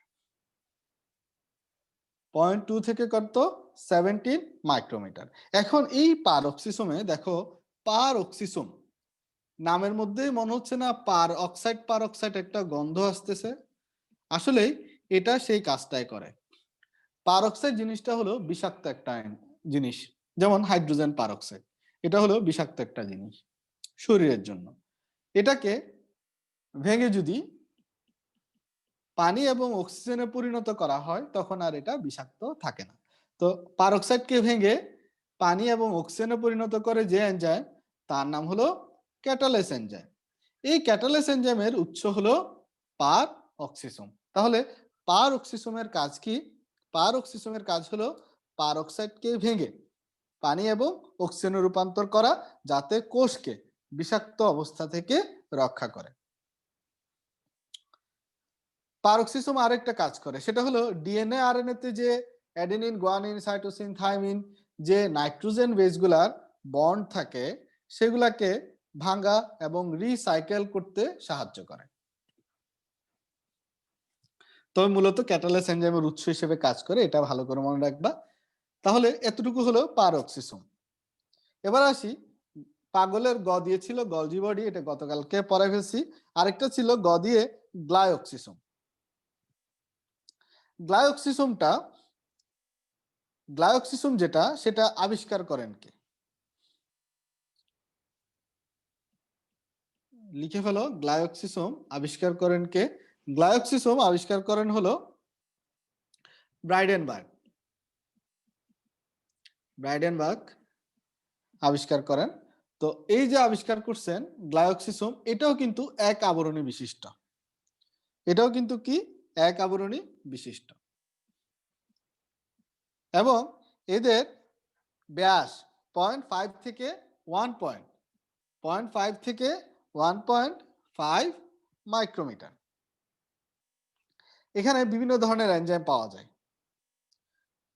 0.2 থেকে কত? 17 মাইক্রোমিটার। এখন এই পারক্সিসোমে দেখো, পারক্সিসোম নামের মধ্যে মনে হচ্ছে না পার অক্সাইড একটা গন্ধ আসতেছে? আসলে এটা সেই কাজটাই করে। পারক্সাইড জিনিসটা হলো বিষাক্ত একটা জিনিস, যেমন হাইড্রোজেন পারক্সাইড, এটা হলো বিষাক্ত একটা জিনিস শরীরের জন্য। এটাকে ভেঙে যদি পানি এবং অক্সিজেনে পরিণত করা হয় তখন আর এটা বিষাক্ত থাকে না। তো পারক্সাইডকে ভেঙে পানি এবং অক্সিজেনে পরিণত করে যে এনজাইম, তার নাম হলো ক্যাটালেস এনজাইম। এই ক্যাটালেস এনজাইমের উৎস হলো পার অক্সিসোম। তাহলে পার অক্সিসোমের কাজ কি? পার অক্সিসোমের কাজ হলো পারক্সাইডকে ভেঙে পানি এবং অক্সিজেনে রূপান্তর করা, যাতে কোষকে বিষাক্ত অবস্থা থেকে রক্ষা করে। পারক্সিসোম আরেকটা কাজ করে, সেটা হলো ডিএনএ আরএনএ তে যে অ্যাডেনিন, গুয়ানিন, সাইটোসিন, থাইমিন যে নাইট্রোজেন বেসগুলার বন্ড থাকে সেগুলাকে ভাঙা এবং রিসাইকেল করতে সাহায্য করে। তবে মূলত ক্যাটালেস এনজাইমের উৎস হিসেবে কাজ করে, এটা ভালো করে মনে রাখবা। তাহলে এতটুকু হলো পারক্সিসোম। এবার আসি, পাগলের গ দিয়েছিল গলজি বডি, এটা গতকালকে পড়াই ফেলছি। আরেকটা ছিল গ দিয়ে গ্লাইঅক্সিসোম। গ্লাইঅক্সিসোম যেটা, সেটা আবিষ্কার করেন কে? লিখে ফেলো, গ্লাইঅক্সিসোম আবিষ্কার করেন কে? গ্লাইঅক্সিসোম আবিষ্কার করেন হলো ব্রাইডেনবার্গ আবিষ্কার করেন। তো এই যে আবিষ্কার করছেন গ্লাইঅক্সিসোম, এটাও কিন্তু এক আবরণী বিশিষ্ট। এটাও কিন্তু কি এক আবরণী বিশিষ্ট, এবং এদের ব্যাস 0.5 থেকে 1.5 মাইক্রোমিটার। এখানে বিভিন্ন ধরনের এনজাইম পাওয়া যায়।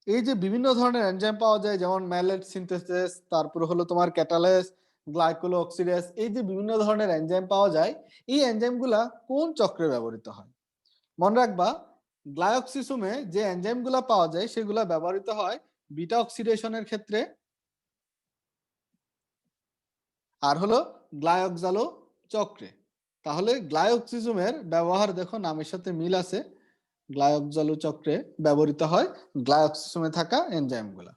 এই যে বিভিন্ন ধরনের এনজাইম পাওয়া যায়, যেমন ম্যালেট সিনথেসিস, তারপর হলো তোমার ক্যাটালেস, গ্লাইকোলো অক্সিডেজ, এই যে বিভিন্ন ধরনের এনজাইম পাওয়া যায়, এই এনজাইমগুলা কোন চক্রে ব্যবহৃত হয়? মনে রাখবা, গ্লাইঅক্সিসোমে যে এনজাইমগুলা পাওয়া যায় সেগুলা ব্যবহৃত হয় বিটা অক্সিডেশনের ক্ষেত্রে, আর হলো গ্লাইঅক্সালো চক্রে। তাহলে গ্লাইঅক্সিসোমের ব্যবহার দেখো নামের সাথে মিল আছে, গ্লাইঅক্সালো চক্রে ব্যবহৃত হয় গ্লাইঅক্সিসোমে থাকা এনজাইমগুলা।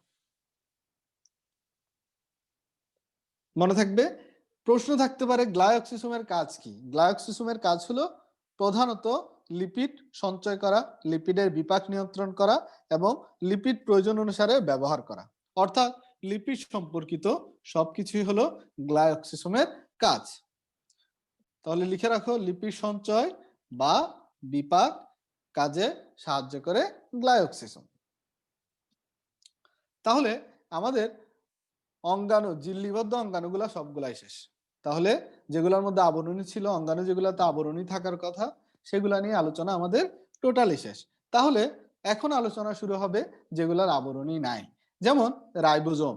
মনে থাকবে। প্রশ্ন থাকতে পারে গ্লাইঅক্সিসোমের কাজ কি? গ্লাইঅক্সিসোমের কাজ হলো প্রধানত লিপিড সঞ্চয় করা, লিপিডের বিপাক নিয়ন্ত্রণ করা এবং লিপিড প্রয়োজন অনুসারে ব্যবহার করা। অর্থাৎ লিপিড সম্পর্কিত সবকিছুই হলো গ্লাইঅক্সিসোমের কাজ। তাহলে লিখে রাখো, লিপিড সঞ্চয় বা বিপাক কাজে সাহায্য করে গ্লাইঅক্সিসোম। তাহলে আমাদের অঙ্গাণু, ঝিল্লিবদ্ধ অঙ্গাণুগুলা সবগুলাই শেষ। তাহলে যেগুলোর মধ্যে আবরণী ছিল, অঙ্গাণু যেগুলোতে আবরণী থাকার কথা, সেগুলা নিয়ে আলোচনা আমাদের টোটালি শেষ। তাহলে এখন আলোচনা শুরু হবে যেগুলোর আবরণী নাই, যেমন রাইবোজোম।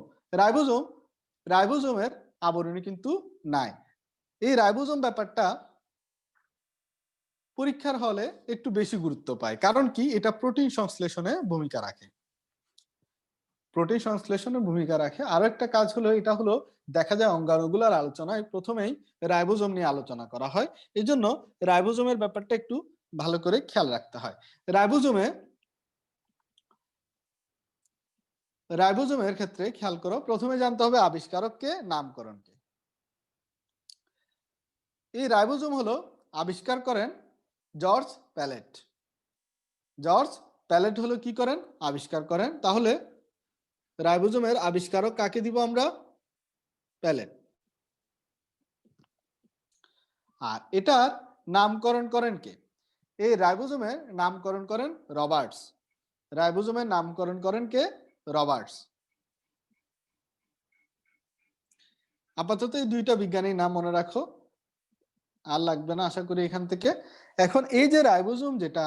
রাইবোজোমের আবরণী কিন্তু নাই। এই রাইবোজোম ব্যাপারটা পরীক্ষার হলে একটু বেশি গুরুত্ব পায়, কারণ কি, এটা প্রোটিন সংশ্লেষণে ভূমিকা রাখে। প্রোটিন সংশ্লেষণে ভূমিকা রাখে। আরো একটা কাজ হলো, এটা হলো দেখা যায় অঙ্গাণুগুলোর আলোচনায় প্রথমেই রাইবোজোম নিয়ে আলোচনা করা হয়, এই জন্য রাইবোজোমের ব্যাপারটা একটু ভালো করে খেয়াল রাখতে হয়। রাইবোজোমের ক্ষেত্রে খেয়াল করো, প্রথমে জানতে হবে আবিষ্কারককে, নামকরণকে। এই রাইবোজোম হলো আবিষ্কার করেন জর্জ প্যালেট। জর্জ প্যালেট হলো কি করেন? আবিষ্কার করেন। তাহলে রাইবোজোমের আবিষ্কারক কাকে দিব আমরা? প্যালেট। আর এটার নামকরণ করেন কে? এই রাইবোজোমের নামকরণ করেন রবার্টস। রাইবোজোমের নামকরণ করেন কে? রবার্টস। আপাতত এই দুইটা বিজ্ঞানীর নাম মনে রাখো, আর লাগবে না আশা করি এখান থেকে। এখন এই যে রাইবোজোম যেটা,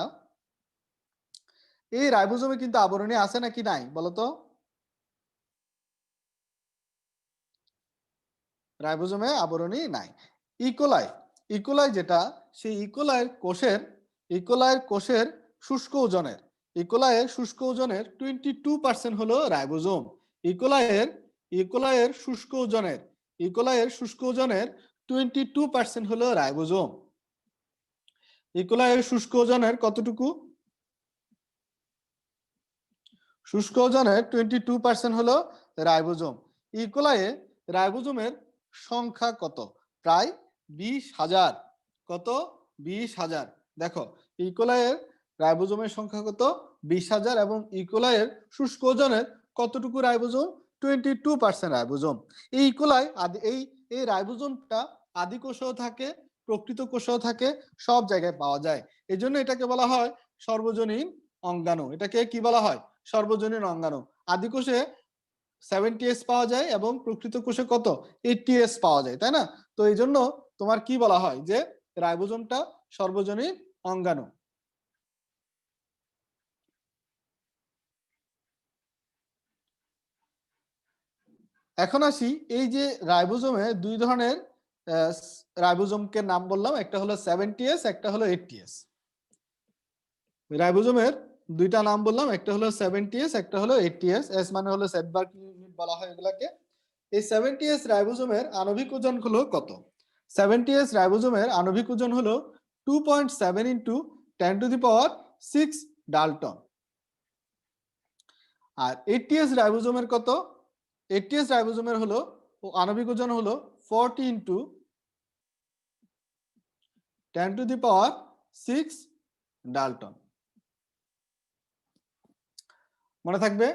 এই রাইবোজোমে কিন্তু আবরণী আছে নাকি নাই বলতো? রাইবোজোমে আবরণী নাই। ইকোলাই যেটা, সেই ইকোলাইয়ের কোষের শুষ্ক ওজনের, ইকোলাইয়ের শুষ্ক ওজনের 22% হলো রাইবোজোম। ইকোলাইয়ের শুষ্ক ওজনের 22% হলো রাইবোজোম। ইকোলাইয়ের শুষ্ক ওজনের কতটুকু? শুষ্ক ওজনের 22% হলো রাইবোজোম। ইকোলাইয়ে রাইবোজোমের সংখ্যা কত? প্রায় 20,000। কত? 20,000। দেখো ইকোলাইয়ের রাইবোজোমের সংখ্যা কত? 20,000 এবং ইকোলাইয়ের শুষ্ক ওজনের কতটুকু রাইবোজোম? 22% রাইবোজোম। এই ইকোলাই এই রাইবোজোমটা আদি কোষেও থাকে, প্রকৃত কোষেও থাকে, সব জায়গায় পাওয়া যায়। এই জন্য এটাকে বলা হয় সর্বজনীন অঙ্গাণু। এটাকে কি বলা হয়? সর্বজনীন অঙ্গাণু। আদি কোষে 70s পাওয়া যায় এবং প্রকৃত কোষে কত? 80s পাওয়া যায়, তাই না? তো এই জন্য তোমার কি বলা হয় যে রাইবোজোমটা সর্বজনীন অঙ্গাণু। এখন আসি, এই যে রাইবোজোমে দুই ধরনের রাইবোজোমকে নাম বললাম, একটা হলো 70s, একটা হলো 80s। রাইবোজোমের দুইটা নাম বললাম, একটা হলো 70s, একটা হলো 80s। এস মানে হলো সেটবার্গ ইউনিট বলা হয় এগুলাকে। এই 70s রাইবোজোমের আণবিক ওজন হলো কত? 70s রাইবোজোমের আণবিক ওজন হলো 2.7 × 10⁶ ডাল্টন। আর 80s রাইবোজোমের কত? 80s রাইবোজোমের হলো আণবিক ওজন হলো 40 × 10⁶ ডাল্টন। মনে থাকবে?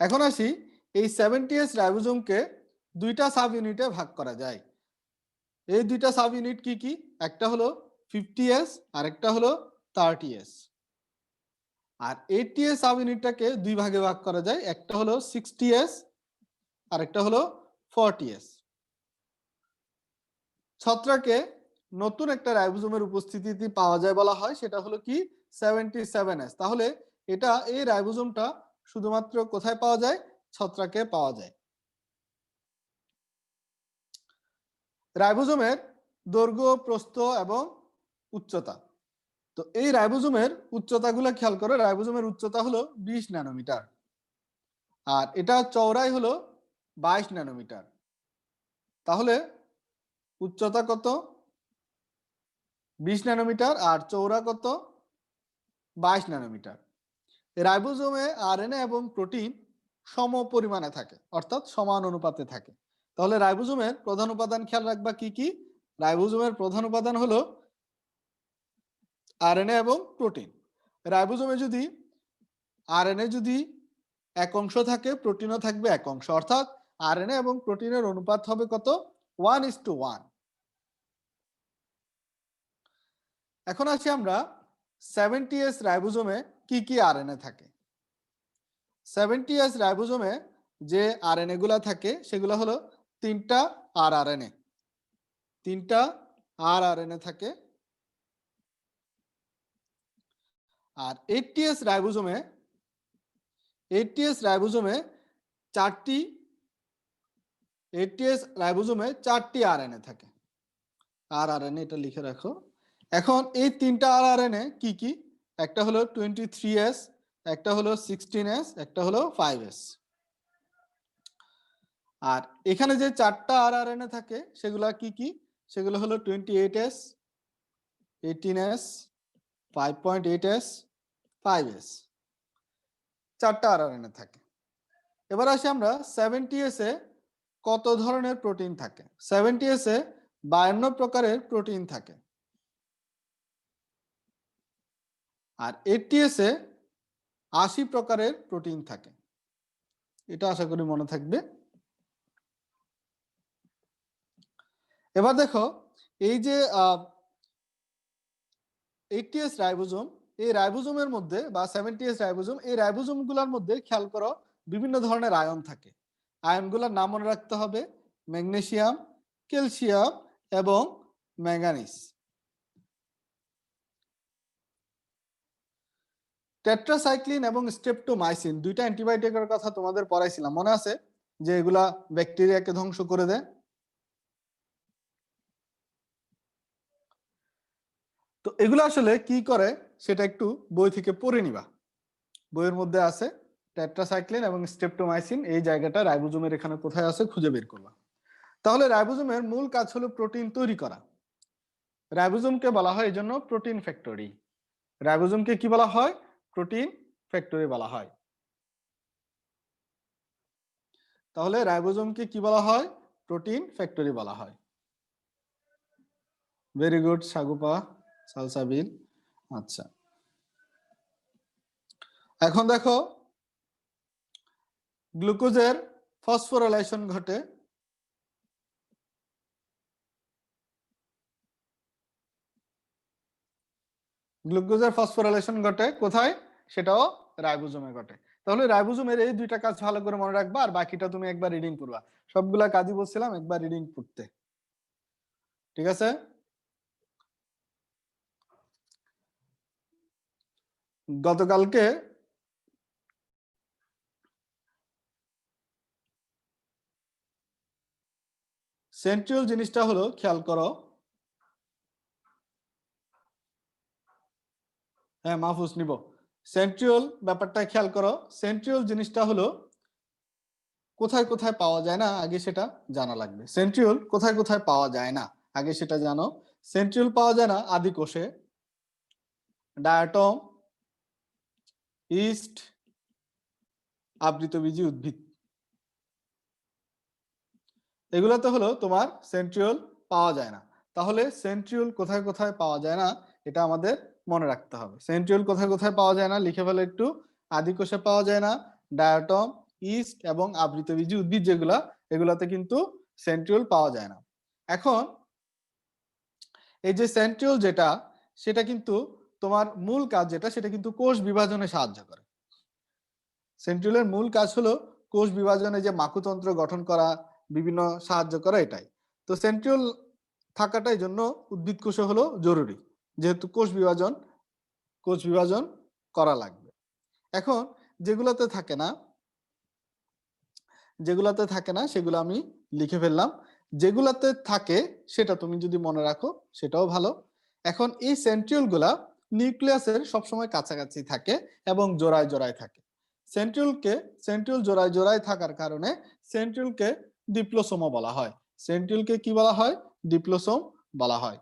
এখন আসি, এই 70s রাইবোজোমকে দুইটা সাব ইউনিটে ভাগ করা যায়। এই দুইটা সাব ইউনিট কি কি? একটা হলো 50s আর একটা হলো 30s। আর 80s সাব ইউনিটটাকে দুই ভাগে ভাগ করা যায়, একটা হলো 60s আর একটা হলো 40s। ছত্রাকে নতুন একটা রাইবোজোমের উপস্থিতিতে পাওয়া যায় বলা হয়, সেটা হলো কি? 77s। তাহলে এই রাইবোজোমটা শুধুমাত্র কোথায় পাওয়া যায়? ছত্রাকে পাওয়া যায়। রাইবোজোমের দৈর্ঘ্য, প্রস্থ এবং উচ্চতা। তো এই রাইবোজোমের উচ্চতাগুলো খেয়াল করো। রাইবোজোমের উচ্চতা হলো 20 ন্যানোমিটার আর এটা চওড়াই হলো 22 ন্যানোমিটার। তাহলে উচ্চতা কত? 20 ন্যানোমিটার আর চওড়া কত? 22 ন্যানোমিটার। রাইবোজোমে আরএনএ এবং প্রোটিন সম পরিমাণে থাকে, অর্থাৎ সমান অনুপাতে থাকে। তাহলে রাইবোজোমের প্রধান উপাদান খেয়াল রাখবা কি কি? রাইবোজোমের প্রধান উপাদান হলো আরএনএ এবং প্রোটিন। রাইবোজোমে যদি আরএনএ যদি এক অংশ থাকে, প্রোটিনও থাকবে এক অংশ, অর্থাৎ আরএনএ এবং প্রোটিনের অনুপাত হবে কত? 1:1। এখন আসি আমরা 70s রাইবোজোমে কি কি আরএনএ থাকে। 70s রাইবোজোমে যে আরএনএ গুলা থাকে সেগুলো হলো তিনটা আরআরএনএ। তিনটা আরআরএনএ থাকে। আর 80s রাইবোজোমে চারটি 80s রাইবোজোমে চারটি আরএনএ থাকে। আরআরএনএ এটা লিখে রাখো। এখন এই তিনটা আরআরএনএ কি কি? একটা হলো 23s, একটা হলো 16s, একটা হলো 5s। আর এখানে যে চারটা আরআরএনএ থাকে সেগুলো কি কি? সেগুলো হলো 28s, 18s, 5.8s, 5s। চারটা আরআরএনএ থাকে। এবার আসি আমরা 70s এ কত ধরনের প্রোটিন থাকে। 70s এ 52 প্রকারের প্রোটিন থাকে। আর 80s এ 80 প্রকারের প্রোটিন থাকে। এটা আশা করি মনে থাকবে। এবার দেখো, এই যে 80s রাইবোজোম, এই রাইবোজোমের মধ্যে বা 70s রাইবোজোম, এই রাইবোজোমগুলোর মধ্যে খেয়াল করো বিভিন্ন ধরনের আয়ন থাকে। আয়নগুলোর নাম মনে রাখতে হবে: ম্যাগনেসিয়াম, ক্যালসিয়াম এবং ম্যাঙ্গানিজ। টেট্রাসাইক্লিন এবং স্ট্রেপ্টোমাইসিন দুইটা অ্যান্টিবায়োটিকের কথা তোমাদের পড়াইছিলাম, মনে আছে? যে এগুলা ব্যাকটেরিয়াকে ধ্বংস করে দেয়। তো এগুলো আসলে কি করে সেটা একটু বই থেকে পড়ে নিবা। বইয়ের মধ্যে আছে টেট্রাসাইক্লিন এবং স্ট্রেপ্টোমাইসিন, এই জায়গাটা রাইবোজোমের এখানে কোথায় আছে খুঁজে বের করবা। তাহলে রাইবোজোমের মূল কাজ হলো প্রোটিন তৈরি করা। রাইবোজোমকে বলা হয় এজন্য প্রোটিন ফ্যাক্টরি। রাইবোজোমকে কি বলা হয়? প্রোটিন ফ্যাক্টরি বলা হয়। তাহলে রাইবোজোমকে কি বলা হয়? প্রোটিন ফ্যাক্টরি বলা হয়। ভেরি গুড সাগুপা, সালসাবিল। আচ্ছা, এখন দেখো গ্লুকোজের ফসফোরাইলেশন ঘটে। গ্লুকোজের ফসফোরাইলেশন ঘটে কোথায়? সেটাও রাইবোজোমে ঘটে। তাহলে রাইবোজোমের এই দুইটা কাজ ভালো করে মনে রাখবা, আর বাকিটা তুমি একবার রিডিং করবা। সবগুলা কাজই বলছিলাম একবার রিডিং করতে, ঠিক আছে? গতকালকে সেন্ট্রিওল জিনিসটা হলো, খেয়াল করো, হ্যাঁ মাহফুজ নিব। সেন্ট্রিওল ব্যাপারটা খেয়াল করো। সেন্ট্রিওল জিনিসটা হলো কোথায় কোথায় পাওয়া যায় না, আগে সেটা জানা লাগবে। সেন্ট্রিওল কোথায় কোথায় পাওয়া যায় না, আগে সেটা জানো। সেন্ট্রিওল পাওয়া যায় না আদি কোষে, ডায়াটম, ইস্ট, আবৃতবীজী উদ্ভিদ, এগুলোতে হলো তোমার সেন্ট্রিওল পাওয়া যায় না। তাহলে সেন্ট্রিওল কোথায় কোথায় পাওয়া যায় না এটা আমাদের মনে রাখতে হবে। সেন্ট্রিওল কোথায় কোথায় পাওয়া যায় না লিখে ফেলে একটু। আদি কোষে পাওয়া যায় না, ডায়াটম, ইস্ট এবং আবৃতবীজী উদ্ভিদ যেগুলা, এগুলাতে কিন্তু সেন্ট্রিওল পাওয়া যায় না। এখন এই যে সেন্ট্রিওল যেটা, সেটা কিন্তু তোমার মূল কাজ যেটা, সেটা কিন্তু কোষ বিভাজনে সাহায্য করে। সেন্ট্রিওলের মূল কাজ হলো কোষ বিভাজনে, যে মাকুতন্ত্র গঠন করা, বিভিন্ন সাহায্য করা, এটাই। তো সেন্ট্রিওল থাকাটাই জন্য উদ্ভিদ কোষে হলো জরুরি, যেহেতু কোষ বিভাজন করা লাগবে। এখন যেগুলাতে থাকে না সেগুলো আমি লিখে ফেললাম। যেগুলাতে থাকে সেটা তুমি যদি মনে রাখো সেটাও ভালো। এখন এই সেন্ট্রিওল গুলা নিউক্লিয়াসের সবসময় কাছাকাছি থাকে এবং জোড়ায় জোড়ায় থাকে। সেন্ট্রিওল জোড়ায় জোড়ায় থাকার কারণে সেন্ট্রিওলকে ডিপ্লোসোমও বলা হয়। সেন্ট্রিওলকে কি বলা হয়? ডিপ্লোসোম বলা হয়।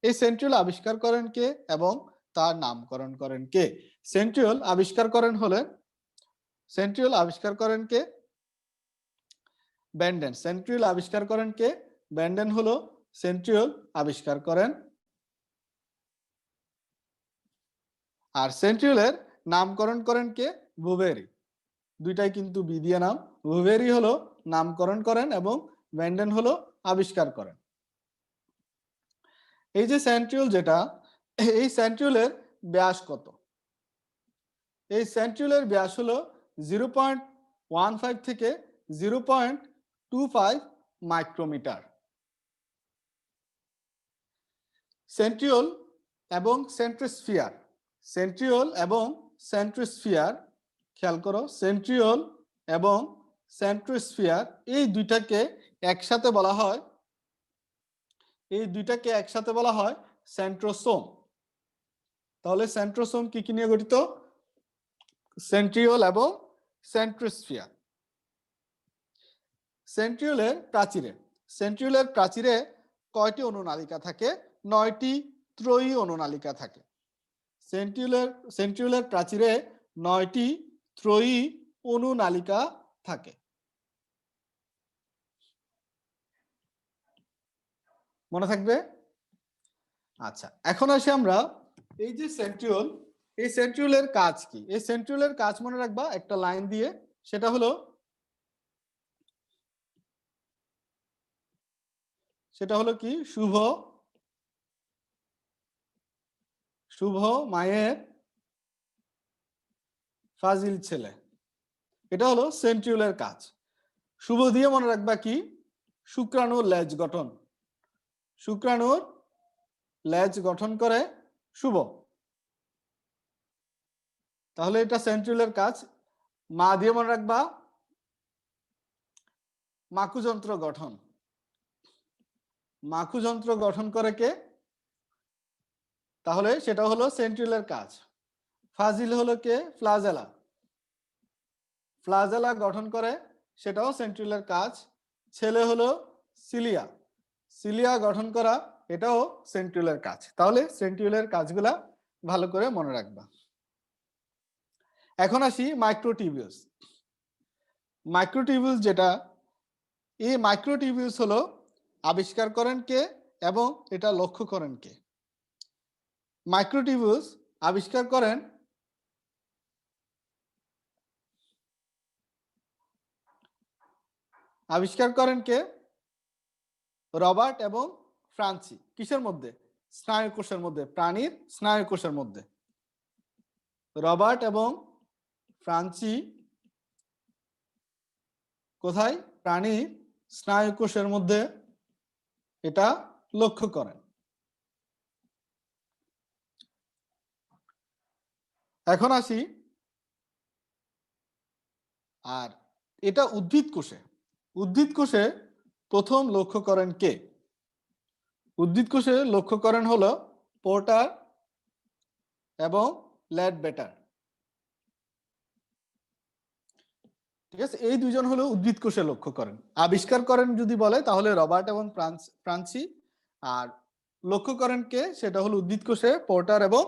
এই সেন্ট্রিওল আবিষ্কার করেন কে এবং তার নামকরণ করেন কে? সেন্ট্রিওল আবিষ্কার করেন কে? ব্যান্ডেন। সেন্ট্রিওল আবিষ্কার করেন কে? ব্যান্ডেন হলো সেন্ট্রিওল আবিষ্কার করেন। আর সেন্ট্রিওলের নামকরণ করেন কে? বুভেরি। দুইটাই কিন্তু বি দিয়ে নাম। বুভেরি হলো নামকরণ করেন এবং ব্যান্ডেন হলো আবিষ্কার করেন। এই যে সেন্ট্রিওল যেটা, এই সেন্ট্রিওলের ব্যাস কত? এই সেন্ট্রিওলের ব্যাস হলো 0.15 থেকে 0.25 মাইক্রোমিটার। সেন্ট্রিওল এবং সেন্ট্রোস্ফিয়ার, খেয়াল করো, সেন্ট্রিওল এবং সেন্ট্রোস্ফিয়ার এই দুইটাকে একসাথে বলা হয় সেন্ট্রোসোম। তাহলে সেন্ট্রোসোম কি কি নিয়ে গঠিত? সেন্ট্রিওল এবং সেন্ট্রোস্ফিয়ার। সেন্ট্রিওলের প্রাচীরে কয়টি অনুনালিকা থাকে? 9টি ত্রয়ী অনুনালিকা থাকে। সেন্ট্রিওলের প্রাচীরে 9টি ত্রয়ী অনুনালিকা থাকে। মনে থাকবে? আচ্ছা, এখন আসি আমরা এই যে সেন্ট্রিওল, এই সেন্ট্রিওলের কাজ কি? এই সেন্ট্রিওলের কাজ মনে রাখবা একটা লাইন দিয়ে, সেটা হলো কি? শুভ মায়ের ফাজিল ছেলে। এটা হলো সেন্ট্রিওলের কাজ। শুভ দিয়ে মনে রাখবা কি? শুক্রাণুর লেজ গঠন করে শুভ। তাহলে এটা সেন্ট্রিওলের কাজ। মা দিয়ে মনে রাখবা মাকুযন্ত্র গঠন করে কে? তাহলে সেটা হলো সেন্ট্রিওলের কাজ। ফাজিল হলো কে? ফ্লাজেলা গঠন করে, সেটাও সেন্ট্রিওলের কাজ। ছেলে হলো সিলিয়া গঠন করা, এটাও সেন্ট্রিওলের কাজ। তাহলে সেন্ট্রিওলের কাজগুলা ভালো করে মনে রাখবা। এখন আসি মাইক্রোটিউবিউলস। মাইক্রোটিউবিউলস যেটা, এই মাইক্রোটিউবিউলস হলো আবিষ্কার করেন কে এবং এটা লক্ষ্য করেন কে? মাইক্রোটিউবিউলস আবিষ্কার করেন কে? রবার্ট এবং ফ্রান্সি। কিসের মধ্যে? স্নায়ুকোষের মধ্যে, প্রাণীর স্নায়ুকোষের মধ্যে। রবার্ট এবং ফ্রান্সি কোথায়? প্রাণীর স্নায়ুকোষের মধ্যে এটা লক্ষ্য করেন। এখন আসি, আর এটা উদ্ভিদ কোষে। উদ্ভিদ কোষে প্রথম লক্ষ্য করেন কে? উদ্ভিদ কোষে লক্ষ্য করেন হলো পোর্টার এবং লেডবেটার। ঠিক আছে, এই দুইজন হলো উদ্ভিদ কোষে লক্ষ্য করেন। আবিষ্কার করেন যদি বলে তাহলে রবার্ট এবং ফ্রান্সি, আর লক্ষ্য করেন কে? সেটা হলো উদ্ভিদ কোষে পোর্টার এবং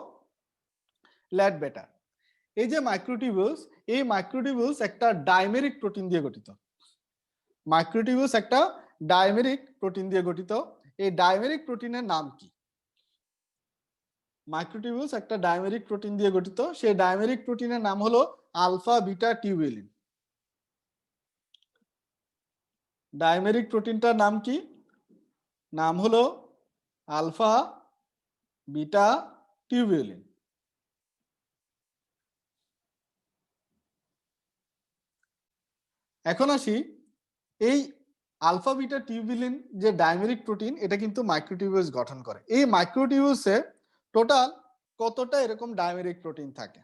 লেডবেটার। এই যে মাইক্রোটিউবিউলস, এই মাইক্রোটিউবিউলস একটা ডাইমেরিক প্রোটিন দিয়ে গঠিত। মাইক্রোটিউবিউলস একটা ডাইমেরিক প্রোটিন দিয়ে গঠিত। এই ডাইমেরিক প্রোটিনের নাম কি? মাইক্রোটিউবিউলস একটা ডাইমেরিক প্রোটিন দিয়ে গঠিত, সেই ডাইমেরিক প্রোটিনের নাম হলো আলফা বিটা টিউবিউলিন। ডাইমেরিক প্রোটিনটার নাম কি? নাম হলো আলফা বিটা টিউবিউলিন। এখন আসি, এই আলফা বিটা টিউবিউলিন যে ডাইমেরিক প্রোটিন, এটা কিন্তু মাইক্রোটিউবিউলস গঠন করে। এই মাইক্রোটিউবিউলসে টোটাল কতটা এরকম ডাইমেরিক প্রোটিন থাকে?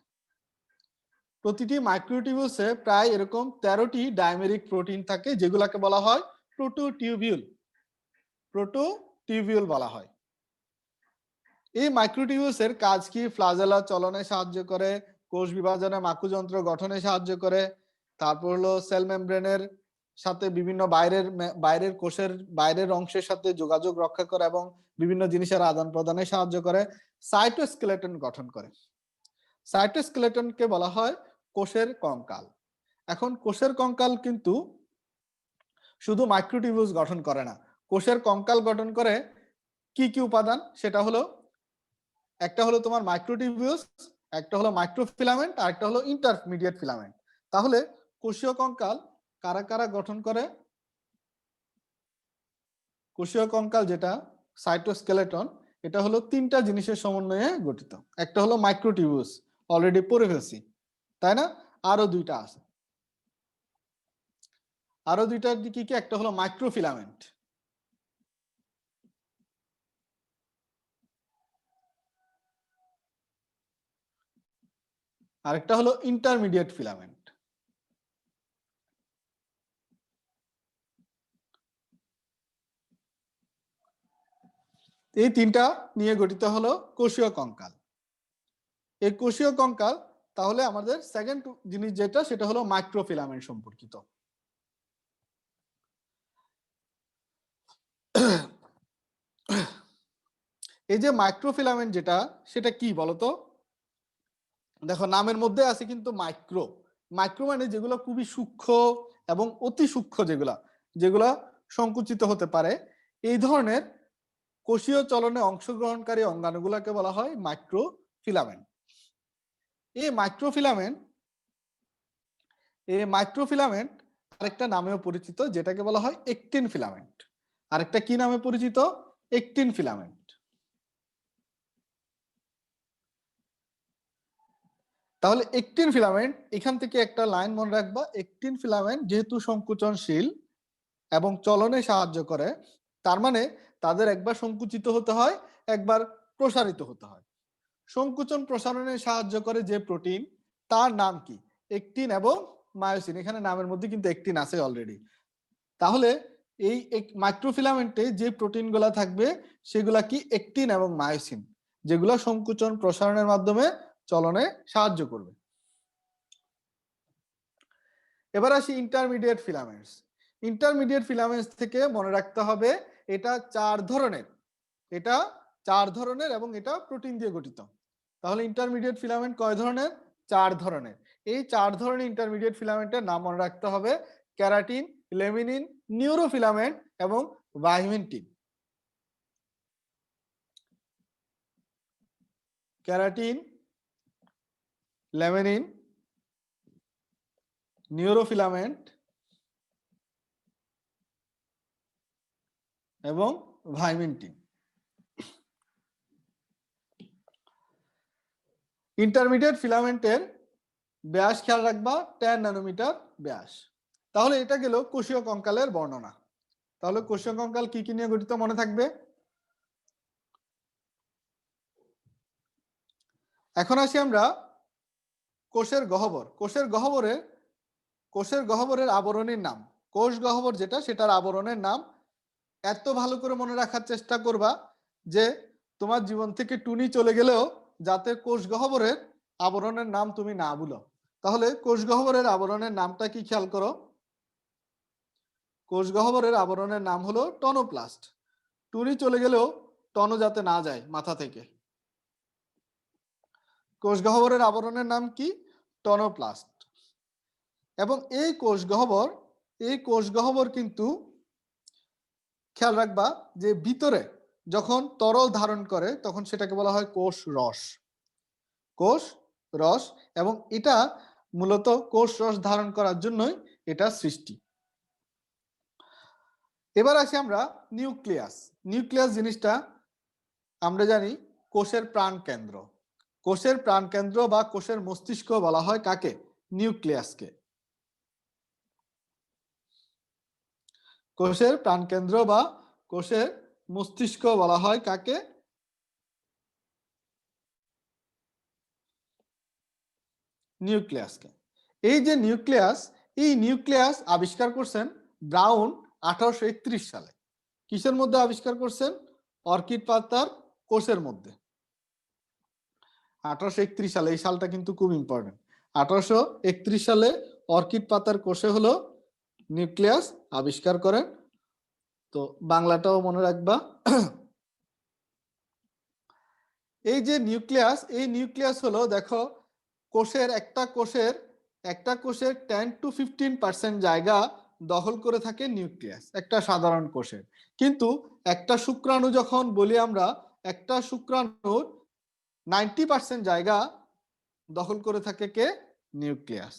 প্রতিটি মাইক্রোটিউবিউলসে প্রায় এরকম 13টি ডাইমেরিক প্রোটিন থাকে, যেগুলোকে বলা হয় প্রোটোটিউবিউল। প্রোটোটিউবিউল বলা হয়। এই মাইক্রোটিউবিউলসের কাজ কি? ফ্লাজেলা চলনে সাহায্য করে, কোষ বিভাজনে মাকুযন্ত্র গঠনে সাহায্য করে, তারপর হলো সেল মেমব্রেনের সাথে বিভিন্ন বাইরের কোষের বাইরের অংশের সাথে যোগাযোগ রক্ষা করে এবং বিভিন্ন জিনিসের আদান প্রদানে সাহায্য করে, সাইটোস্কেলেটন গঠন করে। সাইটোস্কেলেটনকে বলা হয় কোষের কঙ্কাল। এখন কোষের কঙ্কাল কিন্তু শুধু মাইক্রোটিউবিউলস গঠন করে না, কোষের কঙ্কাল গঠন করে কি কি উপাদান? সেটা হলো, একটা হলো তোমার মাইক্রোটিউবিউলস, একটা হলো মাইক্রোফিলামেন্ট, আর একটা হলো ইন্টারমিডিয়েট ফিলামেন্ট। তাহলে কোষীয় কঙ্কাল কারা কারা গঠন করে? কোষীয় কঙ্কাল যেটা সাইটোস্কেলেটন, এটা হলো 3টা জিনিসের সমন্বয়ে গঠিত। একটা হলো মাইক্রোটিউবিউলস, অলরেডি পড়ে ফেলছি, তাই না? আরো 2টা আছে। আরো 2টা কি কি? একটা হলো মাইক্রোফিলামেন্ট, আরেকটা হলো ইন্টারমিডিয়েট ফিলামেন্ট। এই 3টা নিয়ে গঠিত হলো কোষীয় কঙ্কাল। এই কোষীয় কঙ্কাল, তাহলে আমাদের সেকেন্ড জিনিস যেটা, সেটা হলো মাইক্রোফিলামেন্ট সম্পর্কিত। এই যে মাইক্রোফিলামেন্ট যেটা, সেটা কি বলতো? দেখো নামের মধ্যে আছে কিন্তু মাইক্রো। মাইক্রো মানে যেগুলো খুবই সূক্ষ্ম এবং অতি সূক্ষ্ম, যেগুলা সংকুচিত হতে পারে, এই ধরনের কোষীয় চলনে অংশগ্রহণকারী অঙ্গাণুগুলোকে বলা হয় মাইক্রোফিলামেন্ট। এই মাইক্রোফিলামেন্ট আরেকটা নামেও পরিচিত, যেটাকে বলা হয় একটিন ফিলামেন্ট। আরেকটা কি নামে পরিচিত? একটিন ফিলামেন্ট। তাহলে একটিন ফিলামেন্ট, এখান থেকে একটা লাইন মনে রাখবা, একটিন ফিলামেন্ট যেহেতু সংকুচনশীল এবং চলনে সাহায্য করে, তার মানে তাদের একবার সংকুচিত হতে হয়, একবার প্রসারিত হতে হয়। সংকুচন প্রসারণে সাহায্য করে যে প্রোটিন, তার নাম কি? একটিন এবং মায়োসিন। এখানে নামের মধ্যে কিন্তু একটিন আছে অলরেডি। তাহলে এই মাইক্রোফিলামেন্টে যে প্রোটিনগুলা থাকবে, সেগুলা কি? একটিন এবং মায়োসিন, যেগুলা সংকুচন প্রসারণের মাধ্যমে চলনে সাহায্য করবে। এবার আসি ইন্টারমিডিয়েট ফিলামেন্টস। ইন্টারমিডিয়েট ফিলামেন্টস থেকে মনে রাখতে হবে এটা 4 ধরনের। এটা 4 ধরনের এবং এটা প্রোটিন দিয়ে গঠিত। তাহলে ইন্টারমিডিয়েট ফিলামেন্ট কয় ধরনের? 4 ধরনের। এই 4 ধরনের ইন্টারমিডিয়েট ফিলামেন্টের নাম মনে রাখতে হবে ক্যারাটিন, লেমিনিন, নিউরোফিলামেন্ট এবং ভাইমেন্টিন। ক্যারাটিন, লেমিনিন, নিউরোফিলামেন্ট এবং ভাইমেন্টিন। ইন্টারমিডিয়েট ফিলামেন্টের ব্যাস খেয়াল রাখবা 10 ন্যানোমিটার ব্যাস। তাহলে এটা গেল কোষীয় কঙ্কালের বর্ণনা। তাহলে কোষীয় কঙ্কাল কি কি নিয়ে গঠিত মনে থাকবে? এখন আসি আমরা কোষের গহ্বর। কোষের গহ্বরের আবরণীর নাম, কোষ গহ্বর যেটা সেটার আবরণের নাম এত ভালো করে মনে রাখার চেষ্টা করবা যে তোমার জীবন থেকে টুনি চলে গেলেও যাতে কোষ গহ্বরের আবরণের নাম তুমি না ভুলো। তাহলে কোষ গহ্বরের আবরণের নামটা কি খেয়াল করো। কোষ গহ্বরের আবরণের নাম হলো টনোপ্লাস্ট। টুনি চলে গেলেও টনো যাতে না যায় মাথা থেকে। কোষ গহ্বরের আবরণের নাম কি? টনোপ্লাস্ট। এবং এই কোষ গহ্বর কিন্তু খেয়াল রাখবা যে ভিতরে যখন তরল ধারণ করে তখন সেটাকে বলা হয় কোষ রস। কোষ রস, এবং এটা মূলত কোষ রস ধারণ করার জন্যই এটা সৃষ্টি। এবার আসি আমরা নিউক্লিয়াস। নিউক্লিয়াস জিনিসটা আমরা জানি কোষের প্রাণ কেন্দ্র। কোষের প্রাণ কেন্দ্র বা কোষের মস্তিষ্ক বলা হয় কাকে? নিউক্লিয়াসকে। কোষের প্রাণকেন্দ্র বা কোষের মস্তিষ্ক বলা হয় কাকে? নিউক্লিয়াসকে। এই যে নিউক্লিয়াস, এই নিউক্লিয়াস আবিষ্কার করছেন ব্রাউন 1831 সালে। কিসের মধ্যে আবিষ্কার করছেন? অর্কিড পাতার কোষের মধ্যে। 1831 সালে, এই সালটা কিন্তু খুব ইম্পর্টেন্ট। 1831 সালে অর্কিড পাতার কোষে হলো নিউক্লিয়াস আবিষ্কার করেন। তো বাংলাটাও মনে রাখবা। এই যে নিউক্লিয়াস, এই নিউক্লিয়াস হলো দেখো একটা কোষের 10 to 15% জায়গা দখল করে থাকে নিউক্লিয়াস একটা সাধারণ কোষের। কিন্তু একটা শুক্রাণু যখন বলি আমরা, একটা শুক্রাণুর 90% জায়গা দখল করে থাকে কে? নিউক্লিয়াস।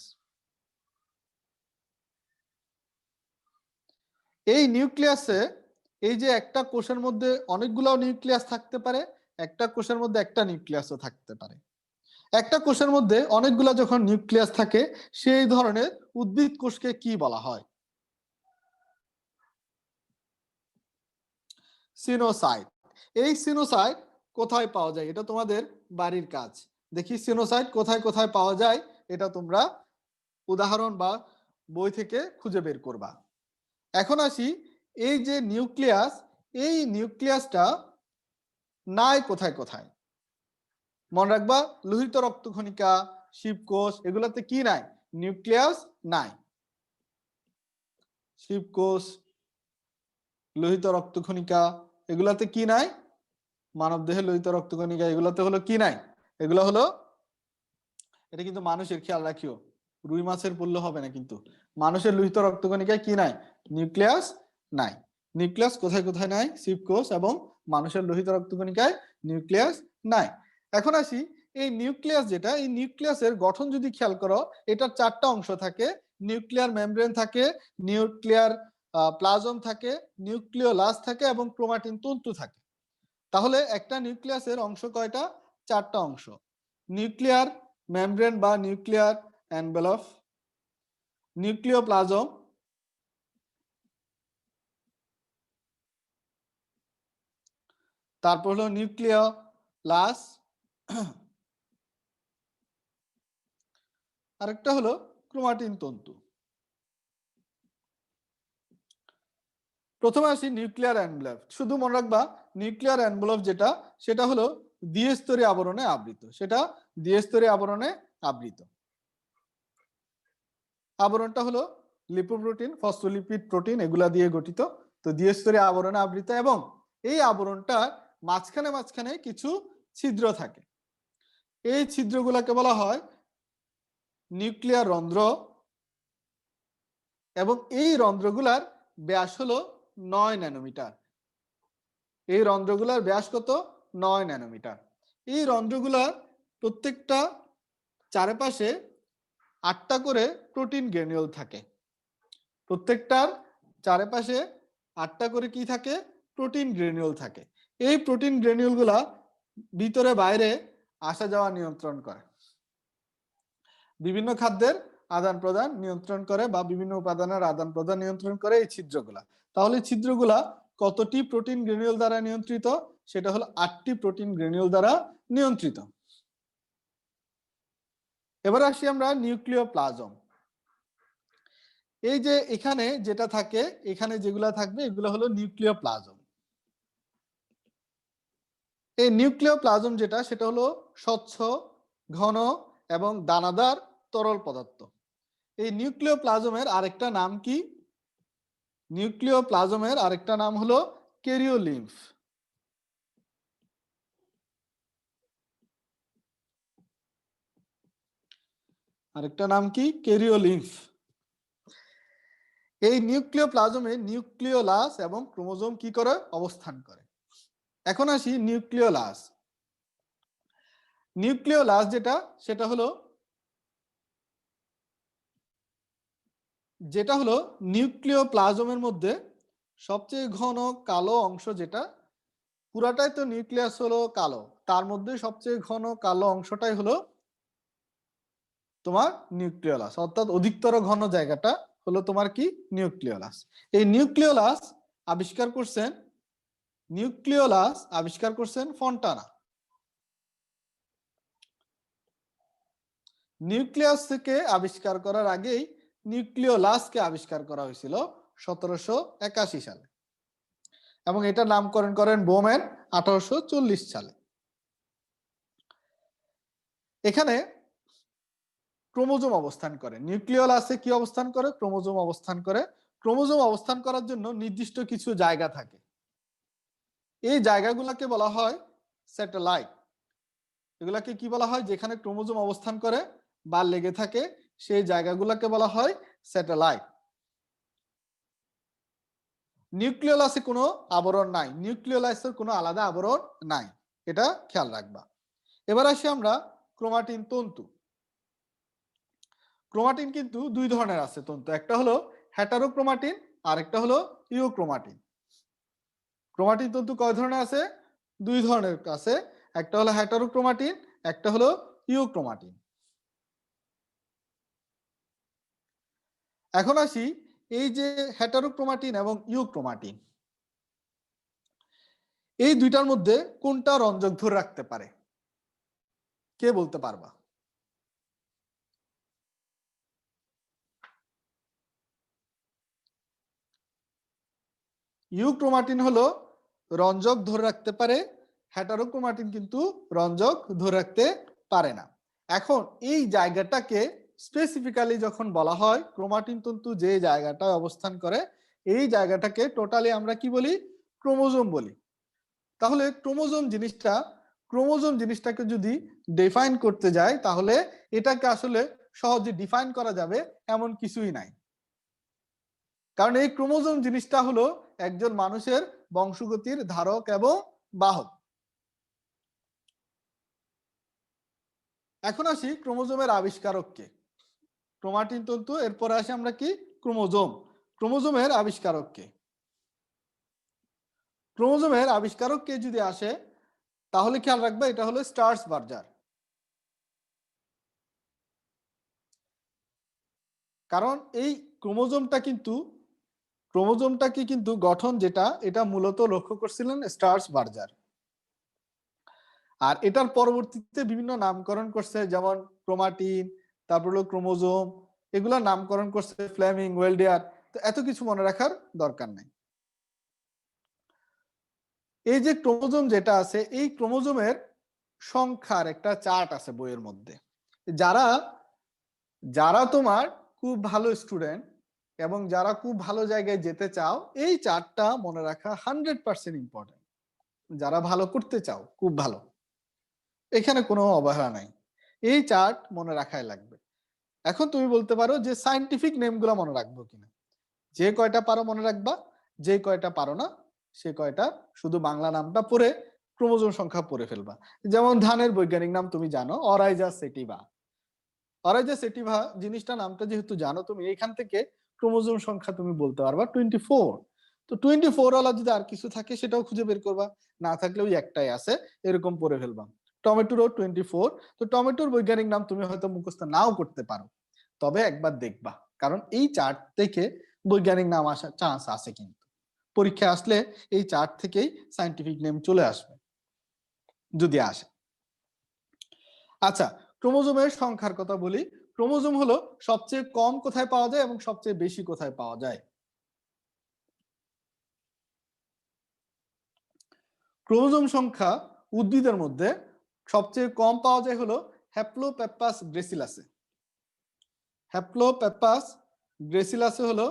এই নিউক্লিয়াসে এই যে একটা কোষের মধ্যে অনেকগুলো নিউক্লিয়াস থাকতে পারে, একটা কোষের মধ্যে একটা নিউক্লিয়াসও থাকতে পারে। একটা কোষের মধ্যে অনেকগুলো যখন নিউক্লিয়াস থাকে সেই ধরনের উদ্ভিদ কোষকে কি বলা হয়? সিনোসাইট। এই সিনোসাইট কোথায় পাওয়া যায়? এটা তোমাদের বাড়ির কাজ। দেখি সিনোসাইট কোথায় কোথায় পাওয়া যায়, এটা তোমরা উদাহরণ বা বই থেকে খুঁজে বের করবা। এখন আসি এই যে নিউক্লিয়াস, এই নিউক্লিয়াসটা নাই কোথায় কোথায়? মনে রাখবা লোহিত রক্তকণিকা, শিবকোষ, এগুলোতে কি নাই? নিউক্লিয়াস নাই। শিবকোষ, লোহিত রক্তকণিকা, এগুলাতে কি নাই? মানব দেহের লোহিত রক্তকণিকা, এগুলাতে হলো কি নাই? এগুলো হলো, এটা কিন্তু মানুষের, খেয়াল রাখিও, রুই মাছের বললে হবে না, কিন্তু মানুষের লোহিত রক্তকণিকায় কি নাই? নিউক্লিয়াস নাই। নিউক্লিয়াস কোথায় কোথায় নাই? শিবকোষ এবং মানুষের লোহিত রক্তকণিকায় নিউক্লিয়াস নাই। এখন আসি এই নিউক্লিয়াস যেটা, এই নিউক্লিয়াসের গঠন যদি খেয়াল করো, এটার 4টা অংশ থাকে। নিউক্লিয়ার মেমব্রেন থাকে, নিউক্লিয়ার প্লাজম থাকে, নিউক্লিওলাস থাকে এবং ক্রোমাটিন তন্তু থাকে। তাহলে একটা নিউক্লিয়াসের অংশ কয়টা? 4টা অংশ। নিউক্লিয়ার মেমব্রেন বা নিউক্লিয়ার এনভেলপ, নিউক্লিওপ্লাজম, তারপর হলো নিউক্লিওলাস, আরেকটা হলো ক্রোমাটিন তন্তু। প্রথমে আসি নিউক্লিয়ার এনভেলপ। শুধু মনে রাখবা নিউক্লিয়ার এনভেলপ যেটা, সেটা হলো দ্বিস্তরীয় আবরণে আবৃত। সেটা দ্বিস্তরীয় আবরণে আবৃত। আবরণটা হলো লিপোপ্রোটিন, ফসফোলিপিড প্রোটিন, এগুলা দিয়ে গঠিত। তো দ্বিস্তরীয় আবরণে আবৃত, এবং এই আবরণটা মাঝখানে মাঝখানে কিছু ছিদ্র থাকে। এই ছিদ্রগুলোকে বলা হয় নিউক্লিয়ার রন্ধ্র, এবং এই রন্ধ্রগুলার ব্যাস হলো 9 ন্যানোমিটার। এই রন্ধ্রগুলার ব্যাস কত? 9 ন্যানোমিটার। এই রন্ধ্রগুলার প্রত্যেকটা চারপাশে 8টা করে প্রোটিন গ্র্যানিউল থাকে। প্রত্যেকটার চারপাশে 8টা করে কি থাকে? প্রোটিন গ্র্যানিউল থাকে। এই প্রোটিন গ্র্যানিউলগুলা ভিতরে বাইরে আসা যাওয়া নিয়ন্ত্রণ করে, বিভিন্ন খাদ্যের আদান প্রদান নিয়ন্ত্রণ করে, বা বিভিন্ন উপাদানের আদান প্রদান নিয়ন্ত্রণ করে এই ছিদ্রগুলা। তাহলে ছিদ্রগুলা কতটি প্রোটিন গ্র্যানিউল দ্বারা নিয়ন্ত্রিত? সেটা হলো 8টি প্রোটিন গ্র্যানিউল দ্বারা নিয়ন্ত্রিত। এবার আসি আমরা নিউক্লিওপ্লাজম। এই যে এখানে যেটা থাকে, এখানে যেগুলা থাকবে এগুলো হলো নিউক্লিওপ্লাজম। এই নিউক্লিওপ্লাজম যেটা, সেটা হলো স্বচ্ছ, ঘন এবং দানাদার তরল পদার্থ। এই নিউক্লিওপ্লাজমের আরেকটা নাম কি? নিউক্লিওপ্লাজমের আরেকটা নাম হলো ক্যারিওলিম্ফ। আরেকটা নাম কি? ক্যারিওলিম্ফ। এই নিউক্লিওপ্লাজমে নিউক্লিওলাস এবং ক্রোমোজোম কি করে? অবস্থান করে। এখন আসি নিউক্লিওলাস। নিউক্লিওলাস যেটা, সেটা হলো নিউক্লিওপ্লাজমের মধ্যে সবচেয়ে ঘন কালো অংশ, যেটা পুরাটাই তো নিউক্লিয়াস হলো কালো, তার মধ্যে সবচেয়ে ঘন কালো অংশটাই হলো তোমার নিউক্লিওলাস, অর্থাৎ অধিকতর ঘন জায়গাটা হলো তোমার কি? নিউক্লিওলাস। এই নিউক্লিওলাস আবিষ্কার করছেন ফন্টানা। নিউক্লিয়াস থেকে আবিষ্কার করার আগেই নিউক্লিওলাসকে আবিষ্কার করা হয়েছিল 1781 সালে, এবং এটা নামকরণ করেন বোম্যান 1840 সালে। এখানে ক্রোমোজোম অবস্থান করে। নিউক্লিওলাসে কি অবস্থান করে? ক্রোমোজোম অবস্থান করে। ক্রোমোজোম অবস্থান করার জন্য নির্দিষ্ট কিছু জায়গা থাকে। এই জায়গাগুলোকে বলা হয় স্যাটেলাইট। এগুলাকে কি বলা হয়? যেখানে ক্রোমোজোম অবস্থান করে বা লেগে থাকে, সেই জায়গাগুলোকে বলা হয় স্যাটেলাইট। নিউক্লিওলাসে কোনো আবরণ নাই, নিউক্লিওলাসের কোনো আলাদা আবরণ নাই, এটা খেয়াল রাখবা। এবার আসি আমরা ক্রোমাটিন তন্তু। ক্রোমাটিন কিন্তু দুই ধরনের আছে তন্তু, একটা হলো হেটারোক্রোমাটিন আর একটা হলো ইউক্রোমাটিন। ক্রোমাটিন তন্তু কয় ধরনের আছে? দুই ধরনের আছে, একটা হলো হেটারোক্রোমাটিন, একটা হলো ইউক্রোমাটিন। এখন আসি এই যে হেটারোক্রোমাটিন এবং ইউক্রোমাটিন, এই দুইটার মধ্যে কোনটা রঞ্জক ধরে রাখতে পারে? কে বলতে পারবা? ইউক্রোমাটিন হলো রঞ্জক ধরে রাখতে পারে, হেটারোক্রোমাটিন কিন্তু রঞ্জক ধরে রাখতে পারে না। এখন এই জায়গাটাকে স্পেসিফিক্যালি যখন বলা হয় ক্রোমাটিন তন্তু যে জায়গাটায় অবস্থান করে, এই জায়গাটাকে টোটালি আমরা কি বলি? ক্রোমোজোম বলি। তাহলে ক্রোমোজোম জিনিসটাকে যদি ডিফাইন করতে যায়, তাহলে এটাকে আসলে সহজে ডিফাইন করা যাবে এমন কিছুই নাই। কারণ এই ক্রোমোজোম জিনিসটা হলো একজন মানুষের বংশগতির ধারক এবং বাহক। এখন আসি ক্রোমোজোমের আবিষ্কারক কে? ক্রোমাটিন তন্তু, এরপরে আসি আমরা কি? ক্রোমোজোম। ক্রোমোজোমের আবিষ্কারক কে? ক্রোমোজোমের আবিষ্কারক কে যদি আসে, তাহলে খেয়াল রাখবে এটা হলো স্টার্সবার্জার। কারণ এই ক্রোমোজোমটাকে কিন্তু গঠন যেটা, এটা মূলত লক্ষ্য করছিলেন স্টার্সবার্জার। আর এটার পরবর্তীতে বিভিন্ন নামকরণ করছে, যেমন ক্রোমাটিন, তারপর হলো ক্রোমোজোম, এগুলা নামকরণ করছে ফ্লেমিং, ওয়েলডিয়ার। তো এত কিছু মনে রাখার দরকার নাই। এই যে ক্রোমোজোম যেটা আছে, এই ক্রোমোজোমের সংখ্যার একটা চার্ট আছে বইয়ের মধ্যে। যারা যারা তোমার খুব ভালো স্টুডেন্ট এবং যারা খুব ভালো জায়গায় যেতে চাও, এই চার্টটা মনে রাখা 100% ইম্পর্টেন্ট। যারা ভালো করতে চাও, খুব ভালো, এখানে কোনো অবহেলা নাই, এই চার্ট মনে রাখাই লাগবে। এখন তুমি বলতে পারো যে সায়েন্টিফিক নেমগুলো মনে রাখবো কিনা। যে কয়টা পারো মনে রাখবা, যে কয়টা পারো না সে কয়টা শুধু বাংলা নামটা পড়ে ক্রোমোজোম সংখ্যা পড়ে ফেলবা। যেমন ধানের বৈজ্ঞানিক নাম তুমি জানো, অরাইজা সেটিভা। অরাইজা সেটিভা জিনিসটা নামটা যেহেতু জানো তুমি, এখান থেকে ক্রোমোজোম সংখ্যা তুমি বলতে পারবা 24। তো 24 ওয়ালা যদি আর কিছু থাকে সেটাও খুঁজে বের করবা, না থাকলে ওই একটাই আছে এরকম পড়ে ফেলবা। টমেটোরও 24। তো টমেটোর বৈজ্ঞানিক নাম তুমি হয়তো মুখস্থ নাও করতে পারো, তবে একবার দেখবা, কারণ এই চার্ট থেকে বৈজ্ঞানিক নাম আসার চান্স আছে, কিন্তু পরীক্ষা আসলে এই চার্ট থেকেই সায়েন্টিফিক নেম চলে আসবে যদি আসে। আচ্ছা, ক্রোমোজোমের সংখ্যার কথা বলি। ক্রোমোজোম হলো সবচেয়ে কম কোথায় পাওয়া যায় এবং সবচেয়ে বেশি কোথায় পাওয়া যায়। ক্রোমোজোম সংখ্যা উদ্ভিদের মধ্যে সবচেয়ে কম পাওয়া যায় হলো হ্যাপ্লোপ্যাপাস গ্রেসিলাসে। হ্যাপ্লোপ্যাপাস গ্রেসিলাসে হলো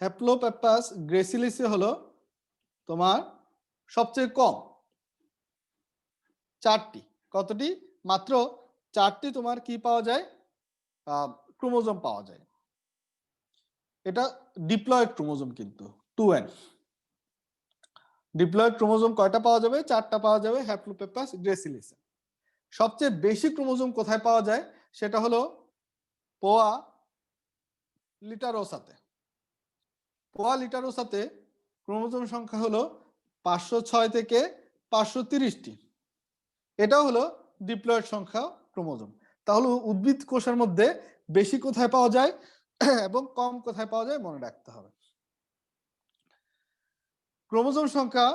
হ্যাপ্লোপ্যাপাস গ্রেসিলিসে হলো তোমার সবচেয়ে কম, 4টি। কতটি? মাত্র 4টি তোমার কি পাওয়া যায়, ক্রোমোজোম পাওয়া যায়। এটা ডিপ্লয়েড ক্রোমোজোম, কিন্তু 2n। ডিপ্লয়েড ক্রোমোজোম কয়টা পাওয়া যাবে? 4টা পাওয়া যাবে হ্যাপ্লোপ্যাপাস গ্রেসিলিসে। সবচেয়ে বেশি ক্রোমোজোম কোথায় পাওয়া যায় সেটা হলো পোয়া লিটারোসাতে। পোয়া লিটারোসাতে ক্রোমোজোম সংখ্যা হলো 506 থেকে 530টি। এটা হলো ডিপ্লয়েড সংখ্যা ক্রোমোজোম। তাহলে উদ্ভিদ কোষের মধ্যে বেশি কোথায় পাওয়া যায় এবং কম কোথায় পাওয়া যায় মনে রাখতে হবে। ক্রোমোজোম সংখ্যা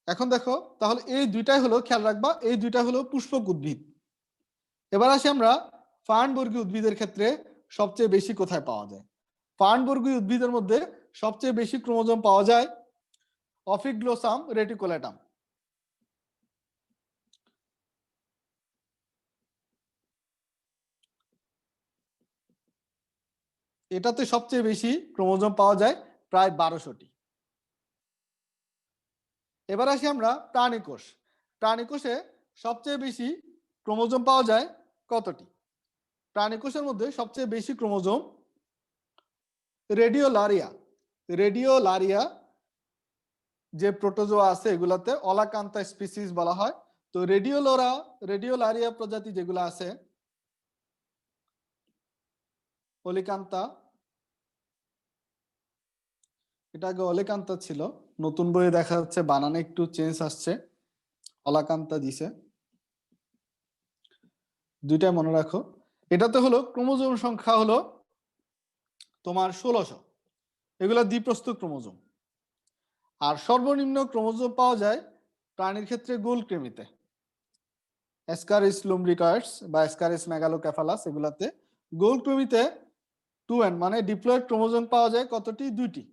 এখন দেখো, তাহলে এই দুইটাই হলো, খেয়াল রাখবা, এই দুইটা হলো পুষ্পক উদ্ভিদ। এবার আসি আমরা ফার্নবর্গীয় উদ্ভিদের ক্ষেত্রে সবচেয়ে বেশি কোথায় পাওয়া যায়। ফার্নবর্গীয় উদ্ভিদের মধ্যে সবচেয়ে বেশি ক্রোমোজোম পাওয়া যায় অফিগ্লোসাম রেটিকুলেটাম। এটাতে সবচেয়ে বেশি ক্রোমোজোম পাওয়া যায় প্রায় 1200টি। এবার আসি আমরা প্রাণী কোষ। প্রাণী কোষে সবচেয়ে বেশি ক্রোমোজোম পাওয়া যায় কতটি? প্রাণী কোষের মধ্যে সবচেয়ে বেশি ক্রোমোজোম রেডিওলারিয়া। রেডিওলারিয়া যে প্রোটোজোয়া আছে এগুলাতে অলাকান্তা স্পিসিস বলা হয়। তো রেডিওলারিয়া প্রজাতি যেগুলো আছে, অলিকান্তা, এটা আগে অলিকান্তা ছিল, নতুন বইয়ে দেখা যাচ্ছে বানানে একটু চেঞ্জ আসছে, অলাকান্তা দিছে, দুইটাই মনে রাখো। এটাতে হলো ক্রোমোজোম সংখ্যা হলো তোমার 1600। এগুলো দ্বিপ্রস্থ ক্রোমোজোম। আর সর্বনিম্ন ক্রোমোজোম পাওয়া যায় প্রাণীর ক্ষেত্রে গোলকৃমিতে, এসকারিস লুম্ব্রিকার্স বা এসকারিস মেগালোক্যাফালাস, এগুলাতে গোলকৃমিতে 2n মানে ডিপ্লয়েড ক্রোমোজোম পাওয়া যায় কতটি? 2টি।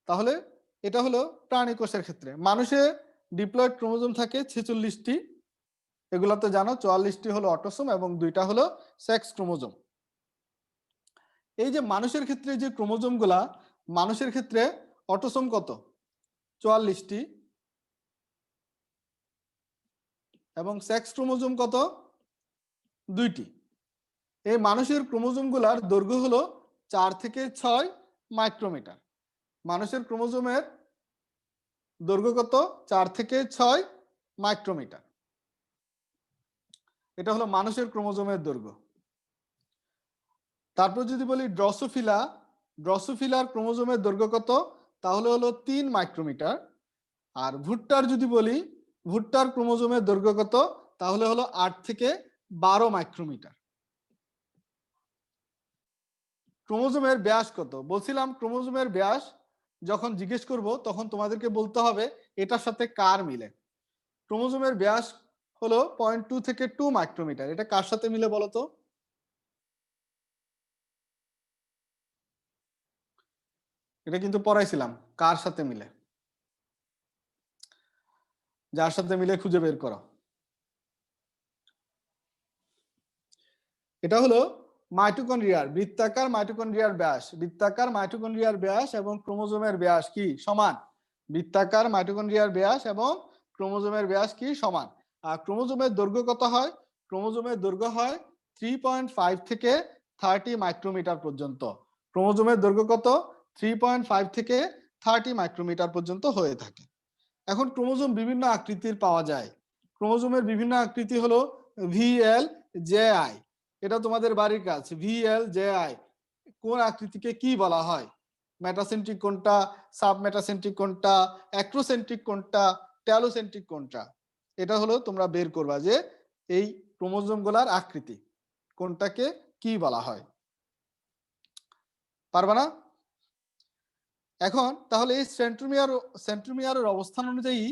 তাহলে এটা হলো প্রাণী কোষের ক্ষেত্রে। মানুষে ডিপ্লয়েড ক্রোমোজোম থাকে 46টি, এগুলাতে জানো 44টি হলো অটোসোম এবং 2টা হলো সেক্স ক্রোমোজোম। এই যে মানুষের ক্ষেত্রে যে ক্রোমোজোম গুলা, মানুষের ক্ষেত্রে অটোসোম কত? 44টি, এবং সেক্স ক্রোমোজোম কত? 2টি। এই মানুষের ক্রোমোজোম গুলার দৈর্ঘ্য হলো 4 থেকে 6 মাইক্রোমিটার। মানুষের ক্রোমোজোমের দৈর্ঘ্য কত? 4 থেকে 6 মাইক্রোমিটার। এটা হলো মানুষের ক্রোমোজোমের দৈর্ঘ্য। তারপর যদি বলি ড্রসোফিলা, ড্রসোফিলার ক্রোমোজোমের দৈর্ঘ্য কত? তাহলে হলো 3 মাইক্রোমিটার। আর ভুট্টার যদি বলি, ভুট্টার ক্রোমোজোমের দৈর্ঘ্য কত? তাহলে হলো 8 থেকে 12 মাইক্রোমিটার। ক্রোমোজোমের ব্যাস কত? বলছিলাম ক্রোমোজোমের ব্যাস যখন জিজ্ঞেস করব তখন তোমাদেরকে বলতে হবে এটার সাথে কার মিলে। ক্রোমোজোমের ব্যাস হলো 0.2 থেকে 2 মাইক্রোমিটার। এটা কার সাথে মিলে বলো তো? এটা কিন্তু পড়াইছিলাম, কার সাথে মিলে? যার সাথে মিলে খুঁজে বের করো। এটা হলো মাইটোকন্ড্রিয়ার বৃত্তাকার মাইটোকন্ড্রিয়ার ব্যাস এবং ক্রোমোজোমের ব্যাস কি সমান। বৃত্তাকার মাইটোকন্ড্রিয়ার ব্যাস এবং ক্রোমোজোমের ব্যাস কি সমান। আর ক্রোমোজোমের দৈর্ঘ্য কত হয়? ক্রোমোজোমের দৈর্ঘ্য হয় 3.5 থেকে 30 মাইক্রোমিটার পর্যন্ত। ক্রোমোজোমের দৈর্ঘ্য কত? 3.5 থেকে 30 মাইক্রোমিটার পর্যন্ত হয়ে থাকে। এখন ক্রোমোজোম বিভিন্ন আকৃতির পাওয়া যায়। ক্রোমোজোমের বিভিন্ন আকৃতি হলো VLJI, এটা তোমাদের বাড়ির কাজ। VLJI কোন আকৃতিকে কি বলা হয়? মেটাসেন্ট্রিক কোনটা, সাবমেটাসেন্ট্রিক কোনটা, অ্যাক্রোসেন্ট্রিক কোনটা, ট্যালোসেন্ট্রিক কোনটা, এটা হলো তোমরা বের করবা যে এই ক্রোমোজোমগুলোর আকৃতি কোনটাকে কি বলা হয়। পারবা না? এখন তাহলে এই সেন্ট্রোমিয়ারের অবস্থান অনুযায়ী,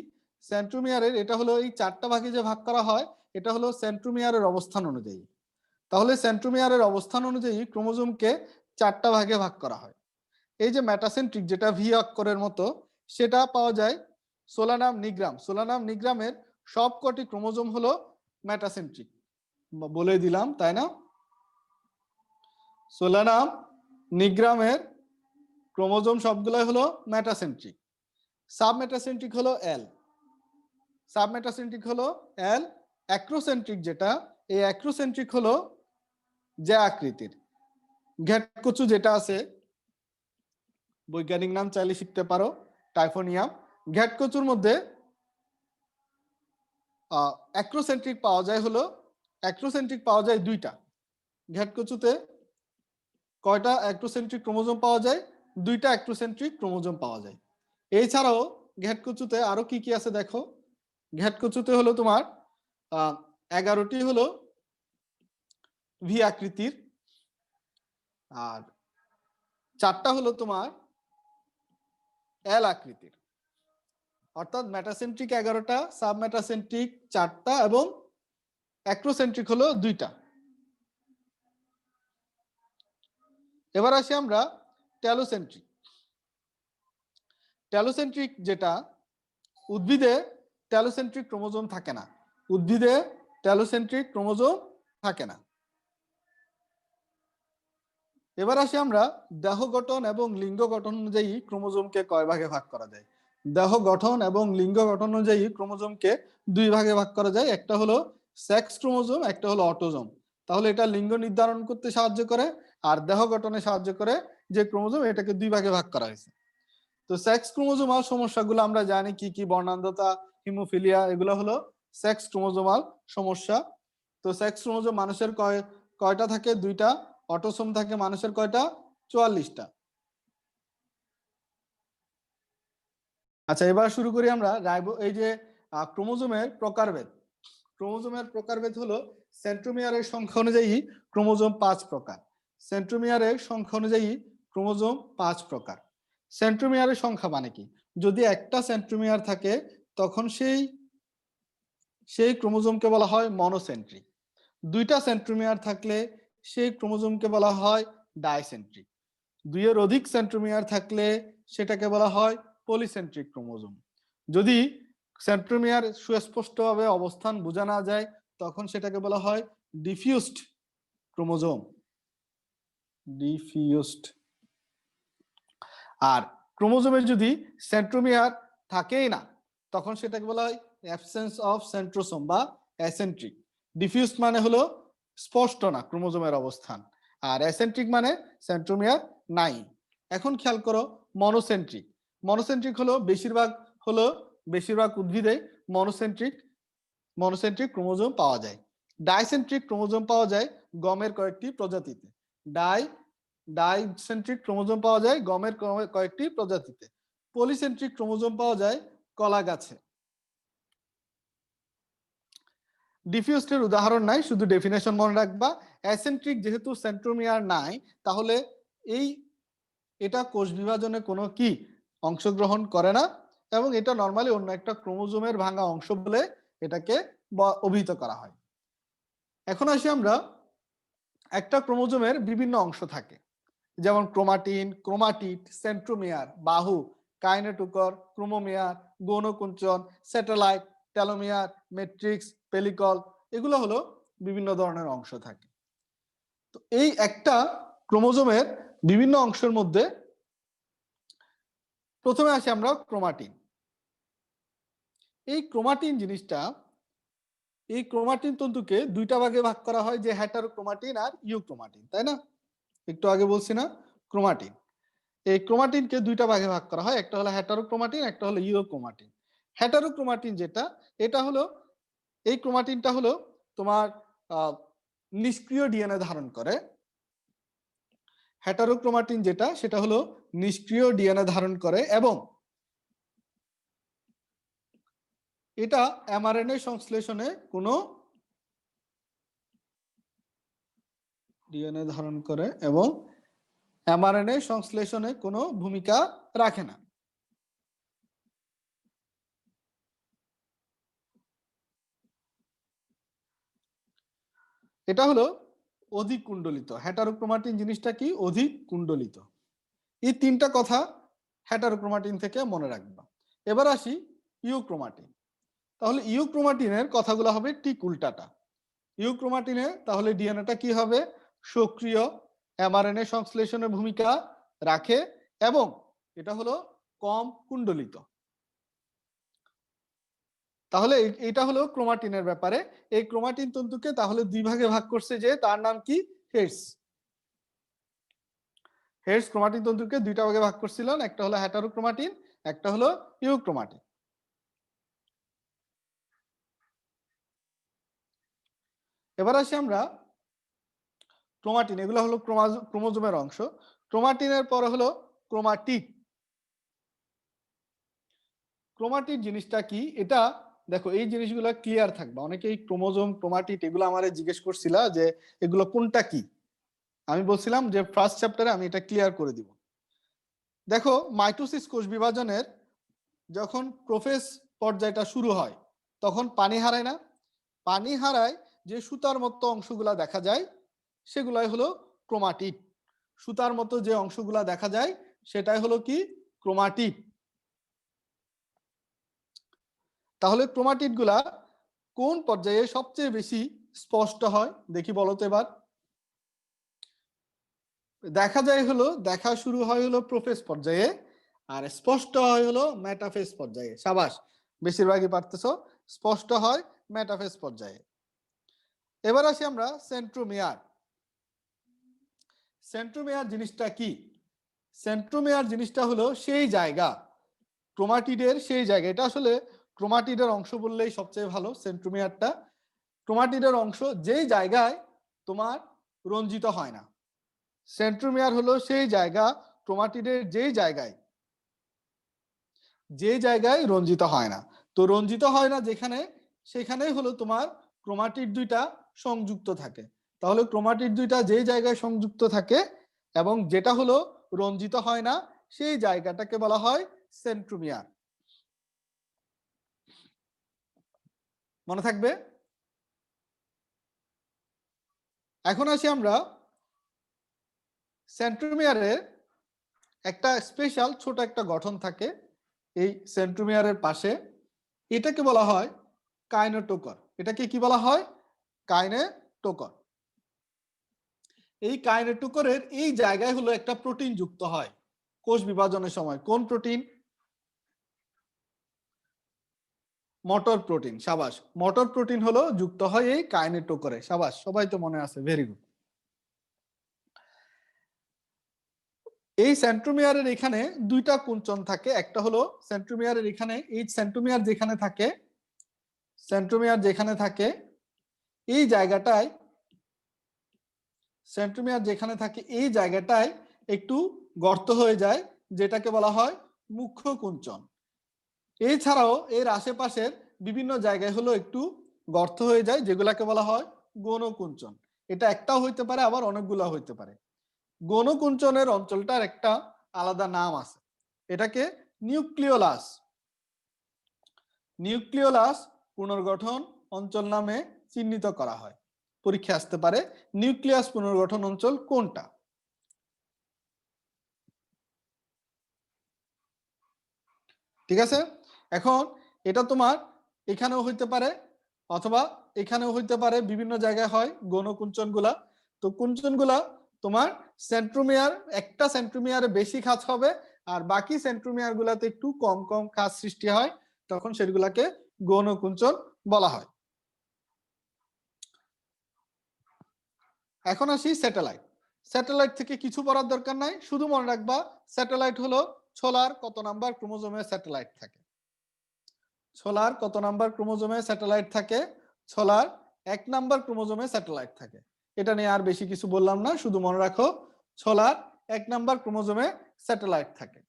সেন্ট্রোমিয়ারের এটা হলো এই 4টা ভাগে যে ভাগ করা হয়, এটা হলো সেন্ট্রোমিয়ারের অবস্থান অনুযায়ী। তাহলে সেন্ট্রোমিয়ারের অবস্থান অনুযায়ী ক্রোমোজোমকে 4টা ভাগে ভাগ করা হয়। এই যে মেটাসেন্ট্রিক যেটা ভি অক্ষরের মতো, সেটা পাওয়া যায় সোলানাম নিগ্রাম। সোলানাম নিগ্রামের সবকটি ক্রোমোজোম হলো মেটাসেন্ট্রিক, বলে দিলাম তাই না? সোলানাম নিগ্রামের ক্রোমোজোম সবগুলাই হলো মেটাসেন্ট্রিক। সাবমেটাসেন্ট্রিক হলো এল। সাবমেটাসেন্ট্রিক হলো এল। অ্যাক্রোসেন্ট্রিক যেটা, এই অ্যাক্রোসেন্ট্রিক হলো যে আকৃতির। ঘেটকচু যেটা আছে, বৈজ্ঞানিক নাম চাইলে শিখতে পারো, টাইফোনিয়াম। ঘেটকচুর মধ্যে অ্যাক্রোসেন্ট্রিক পাওয়া যায় হলো, অ্যাক্রোসেন্ট্রিক পাওয়া যায় 2টা। ঘেটকচুতে কয়টা অ্যাক্রোসেন্ট্রিক ক্রোমোজোম পাওয়া যায়? 2টা অ্যাক্রোসেন্ট্রিক ক্রোমোজোম পাওয়া যায়। এছাড়াও ঘেটকচুতে আরো কি কি আছে দেখো। ঘেটকচুতে হলো তোমার 11টি হলো ভি আকৃতির, আর 4টা হলো তোমার এল আকৃতির। অর্থাৎ মেটাসেন্ট্রিক 11টা, সাবমেটাসেন্ট্রিক 4টা এবং অ্যাক্রোসেন্ট্রিক হলো 2টা। এবার আসি আমরা ট্যালোসেন্ট্রিক। ট্যালোসেন্ট্রিক যেটা, উদ্ভিদে ট্যালোসেন্ট্রিক ক্রোমোজোম থাকে না। উদ্ভিদে ট্যালোসেন্ট্রিক ক্রোমোজোম থাকে না। এবার আসি আমরা দেহ গঠন এবং লিঙ্গ গঠন অনুযায়ী ক্রোমোজোমকে কয় ভাগে ভাগ করা যায়। দেহ গঠন এবং লিঙ্গ গঠন অনুযায়ী ক্রোমোজোমকে 2 ভাগে ভাগ করা যায়। একটা হলো সেক্স ক্রোমোজোম, একটা হলো অটোজোম। তাহলে এটা লিঙ্গ নির্ধারণ করতে সাহায্য করে, আর দেহ গঠনে সাহায্য করে যে ক্রোমোজোম, এটাকে 2 ভাগে ভাগ করা হয়েছে। তো সেক্স ক্রোমোজোমাল সমস্যাগুলো আমরা জানি কি কি, বর্ণান্ধতা, হিমোফিলিয়া, এগুলো হলো সেক্স ক্রোমোজোমাল সমস্যা। তো সেক্স ক্রোমোজোম মানুষের কয়টা থাকে? 2টা। অটোসোম থাকে মানুষের কয়টা? 44টা। আচ্ছা, এবার শুরু করি আমরা এই যে ক্রোমোজোমের প্রকারভেদ। ক্রোমোজোমের প্রকারভেদ হলো সেন্ট্রোমিয়ারের সংখ্যা অনুযায়ী ক্রোমোজোম 5 প্রকার। সেন্ট্রোমিয়ারের সংখ্যা অনুযায়ী ক্রোমোজোম 5 প্রকার। সেন্ট্রোমিয়ারের সংখ্যা মানে কি? যদি একটা সেন্ট্রোমিয়ার থাকে তখন সেই ক্রোমোজোমকে বলা হয় মনোসেন্ট্রিক। 2টা সেন্ট্রোমিয়ার থাকলে সেই ক্রোমোজোমকে বলা হয় ডাইসেন্ট্রিক। 2 এর অধিক সেন্ট্রোমিয়ার থাকলে সেটাকে বলা হয় পলিসেন্ট্রিক ক্রোমোজোম। যদি সেন্ট্রোমিয়ার সুস্পষ্টভাবে অবস্থান বোঝা না যায় তখন সেটাকে বলা হয় ডিফিউজড ক্রোমোজোম। ডিফিউজড। আর ক্রোমোজোমের যদি সেন্ট্রোমিয়ার থাকেই না তখন সেটাকে বলা হয় অ্যাবসেন্স অফ সেন্ট্রোসোম বা অ্যাসেন্ট্রিক। ডিফিউজড মানে হলো স্পষ্ট না ক্রোমোজোমের অবস্থান, আর অ্যাসেন্ট্রিক মানে সেন্ট্রোমিয়ার নাই। এখন খেয়াল করো মনোসেন্ট্রিক। মনোসেন্ট্রিক হলো বেশিরভাগ উদ্ভিদে মনোসেন্ট্রিক ক্রোমোজোম পাওয়া যায়। ডাইসেন্ট্রিক ক্রোমোজোম পাওয়া যায় গমের কয়েকটি প্রজাতিতে। ডাইসেন্ট্রিক ক্রোমোজোম পাওয়া যায় গমের কয়েকটি প্রজাতিতে। পলিসেন্ট্রিক ক্রোমোজোম পাওয়া যায় কলা গাছে। ডিফিউজডের উদাহরণ নাই, শুধু ডেফিনেশন মনে রাখবা। অ্যাসেন্ট্রিক যেহেতু সেন্ট্রোমিয়ার নাই, তাহলে এটা কোষ বিভাজনে কোনো কি অংশগ্রহণ করে না, এবং এটা নরমালি অন্য একটা ক্রোমোজোমের ভাঙা অংশ বলে এটাকে অভিহিত করা হয়। এখন আসি আমরা, একটা ক্রোমোজোমের বিভিন্ন অংশ থাকে, যেমন ক্রোমাটিন, ক্রোমাটিড, সেন্ট্রোমিয়ার, বাহু, কাইনেটোকর, ক্রোমোমিয়ার, গৌণকুঞ্চন, স্যাটেলাইট, টেলোমিয়ার, ম্যাট্রিক্স, পেলিকল, এগুলো হলো বিভিন্ন ধরনের অংশ থাকে। তো এই একটা ক্রোমোজোমের বিভিন্ন অংশের মধ্যে প্রথমে আসি আমরা ক্রোমাটিন। এই ক্রোমাটিন জিনিসটা, এই ক্রোমাটিন তন্তুকে দুইটা ভাগে ভাগ করা হয়, যে হেটারোক্রোমাটিন আর ইউক্রোমাটিন, তাই না? একটু আগে বলছি না ক্রোমাটিন। এই ক্রোমাটিনকে দুইটা ভাগে ভাগ করা হয়, একটা হলো হেটারোক্রোমাটিন, একটা হলো ইউক্রোমাটিন। হেটারোক্রোমাটিন যেটা, এটা হলো, এই ক্রোমাটিনটা হলো তোমার নিষ্ক্রিয় ডিএনএ ধারণ করে। হেটারোক্রোমাটিন যেটা, সেটা হলো নিষ্ক্রিয় ডিএনএ ধারণ করে এবং এটা এমআরএনএ সংশ্লেষণে কোনো ডিএনএ ধারণ করে এবং এমআরএনএ সংশ্লেষণে কোনো ভূমিকা রাখে না। এটা হলো অধিক কুণ্ডলিত। হেটারোক্রোমাটিন জিনিসটা কি? অধিক কুণ্ডলিত। এই তিনটা কথা হেটারোক্রোমাটিন থেকে মনে রাখবা। এবার আসি ইউক্রোমাটিন। তাহলে ইউক্রোমাটিনের কথাগুলো হবে ঠিক উল্টাটা। ইউক্রোমাটিনে তাহলে ডিএনএটা কি হবে? সক্রিয়, এমআরএনএ সংশ্লেষণে ভূমিকা রাখে এবং এটা হলো কম কুণ্ডলিত। তাহলে এটা হলো ক্রোমাটিনের ব্যাপারে। এই ক্রোমাটিন তন্তুকে তাহলে দুই ভাগে ভাগ করছে, যে তার নাম কি? হেডস। হেডস ক্রোমাটিন তন্তুকে দুইটা ভাগে ভাগ করছিলেন, একটা হলো হেটারোক্রোমাটিন, একটা হলো ইউক্রোমাটিন। এবার আসি আমরা ক্রোমাটিন, এগুলো হলো ক্রোমোজোমের অংশ। ক্রোমাটিনের পরে হলো ক্রোমাটিড। ক্রোমাটিড জিনিসটা কি? এটা দেখো, এই জিনিসগুলো ক্লিয়ার থাকবে। অনেকেই ক্রোমোজোম, ক্রোমাটিড এগুলো আমারে জিজ্ঞেস করছিল যে এগুলো কোনটা কি। আমি বলছিলাম যে ফার্স্ট চ্যাপ্টারে আমি এটা ক্লিয়ার করে দিব। দেখো, মাইটোসিস কোষ বিভাজনের যখন প্রোফেজ পর্যায়টা শুরু হয়, তখন পানি হারায় না? পানি হারায় যে সুতার মতো অংশগুলা দেখা যায়, সেগুলাই হলো ক্রোমাটিড। সুতার মতো যে অংশগুলা দেখা যায়, সেটাই হলো কি? ক্রোমাটিড। তাহলে ক্রোমাটিড গুলা কোন পর্যায়ে সবচেয়ে বেশি স্পষ্ট হয় দেখি বলো তো এবার। দেখা যায় হলো, দেখা শুরু হয় হলো প্রোফেজ পর্যায়ে, আর স্পষ্ট হয় হলো মেটাফেজ পর্যায়ে। সাবাস, বেশিরভাগই পারতেছো। স্পষ্ট হয় মেটাফেজ পর্যায়ে। এবার আসি আমরা সেন্ট্রোমিয়ার। সেন্ট্রোমিয়ার জিনিসটা কি? সেন্ট্রোমিয়ার জিনিসটা হলো সেই জায়গা, ক্রোমাটিডের সেই জায়গা। এটা আসলে ক্রোমাটিডের অংশ বললেই সবচেয়ে ভালো। সেন্ট্রোমিয়ারটা ক্রোমাটিডের অংশ যেই জায়গায় তোমার রঞ্জিত হয় না। সেন্ট্রোমিয়ার হলো সেই জায়গা, ক্রোমাটিডের যেই জায়গায়, যে জায়গায় রঞ্জিত হয় না। তো রঞ্জিত হয় না যেখানে, সেখানেই হলো তোমার ক্রোমাটিড দুইটা সংযুক্ত থাকে। তাহলে ক্রোমাটিড দুইটা যেই জায়গায় সংযুক্ত থাকে এবং যেটা হলো রঞ্জিত হয় না, সেই জায়গাটাকে বলা হয় সেন্ট্রোমিয়ার। মনে থাকবে? এখন আসি আমরা সেন্ট্রোমিয়ারের একটা স্পেশাল ছোট একটা গঠন থাকে এই সেন্ট্রোমিয়ারের পাশে। এটাকে বলা হয় কাইনেটোকর। এটাকে কি বলা হয়? কাইনেটোকর। এই কাইনেটোকরের এই জায়গায় হলো একটা প্রোটিন যুক্ত হয় কোষ বিভাজনের সময়। কোন প্রোটিন? মটর প্রোটিন। সাবাস, মটর প্রোটিন হলো যুক্ত হয় এই কাইনেটোকরে। সাবাস, সবাই তো মনে আছে, ভেরি গুড। এই সেন্ট্রোমিয়ারের এখানে দুইটা কুঞ্চন থাকে। একটা হলো সেন্ট্রোমিয়ারের এখানে, এই সেন্ট্রোমিয়ার যেখানে থাকে, সেন্ট্রোমিয়ার যেখানে থাকে এই জায়গাটায়, সেন্ট্রোমিয়ার যেখানে থাকে এই জায়গাটায় একটু গর্ত হয়ে যায়, যেটাকে বলা হয় মুখ্য কুঞ্চন। এছাড়াও এর আশেপাশের বিভিন্ন জায়গায় হলো একটু গর্ত হয়ে যায়, যেগুলাকে বলা হয় গৌণকুঞ্চন। এটা একটাও হইতে পারে, আবার অনেকগুলা হইতে পারে। গৌণকুঞ্চনের অঞ্চলটার একটা আলাদা নাম আছে, এটাকে নিউক্লিওলাস, নিউক্লিওলাস পুনর্গঠন অঞ্চল নামে চিহ্নিত করা হয়। পরীক্ষা আসতে পারে নিউক্লিয়াস পুনর্গঠন অঞ্চল কোনটা। ঠিক আছে? এখন এটা তোমার এখানেও হইতে পারে অথবা এখানেও হইতে পারে, বিভিন্ন জায়গায় হয় গৌণকুঞ্চন গুলা। তো কুঞ্চনগুলা তোমার সেন্ট্রোমিয়ার, একটা সেন্ট্রোমিয়ারে বেশি খাঁজ হবে আর বাকি সেন্ট্রোমিয়ার গুলাতে একটু কম কম খাঁজ সৃষ্টি হয়, তখন সেগুলাকে গৌণ কুঞ্চন বলা হয়। এখন আসি স্যাটেলাইট। স্যাটেলাইট থেকে কিছু পড়ার দরকার নাই, শুধু মনে রাখবা স্যাটেলাইট হলো ছোলার কত নাম্বার ক্রোমোজোমে স্যাটেলাইট থাকে। ছোলার কত নাম্বার ক্রোমোজোমে স্যাটেলাইট থাকে? ছোলার 1 নাম্বার ক্রোমোজোমে স্যাটেলাইট থাকে। এটা নিয়ে আর বেশি কিছু বললাম না, শুধু মনে রাখো ছোলার 1 নাম্বার ক্রোমোজোমে স্যাটেলাইট থাকে।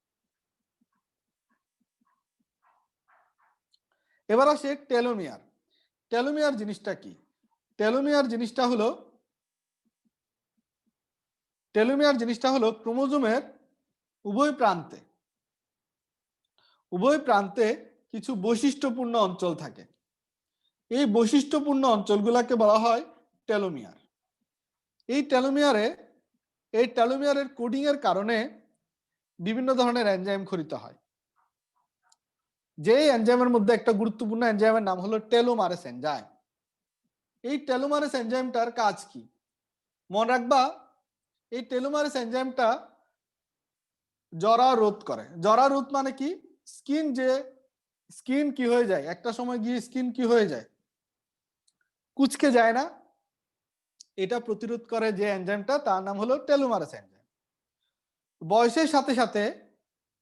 এবার আসে টেলোমিয়ার। টেলোমিয়ার জিনিসটা কি? টেলোমিয়ার জিনিসটা হলো ক্রোমোজোমের উভয় প্রান্তে কিছু বৈশিষ্ট্যপূর্ণ অঞ্চল থাকে। এই বৈশিষ্ট্যপূর্ণ অঞ্চলগুলোকে বলা হয় টেলোমিয়ার। এই টেলোমিয়ারের কোডিং এর কারণে বিভিন্ন ধরনের এনজাইম খরিত হয়। যে এনজাইমের মধ্যে একটা গুরুত্বপূর্ণ এনজাইমের নাম হলো টেলোমারেস এনজাইম। এই টেলোমারেস এনজাইমটার কাজ কি? মনে রাখবা এই টেলোমারেস এনজাইমটা জরা রোধ করে। জরা রোধ মানে কি? স্কিন কি হয়ে যায়, একটা সময় গিয়ে স্কিন কি হয়ে যায়, কুচকে যায় না, এটা প্রতিরোধ করে যে এনজাইমটা, তার নাম হলো টেলোমারেস এনজাইম। বয়সের সাথে সাথে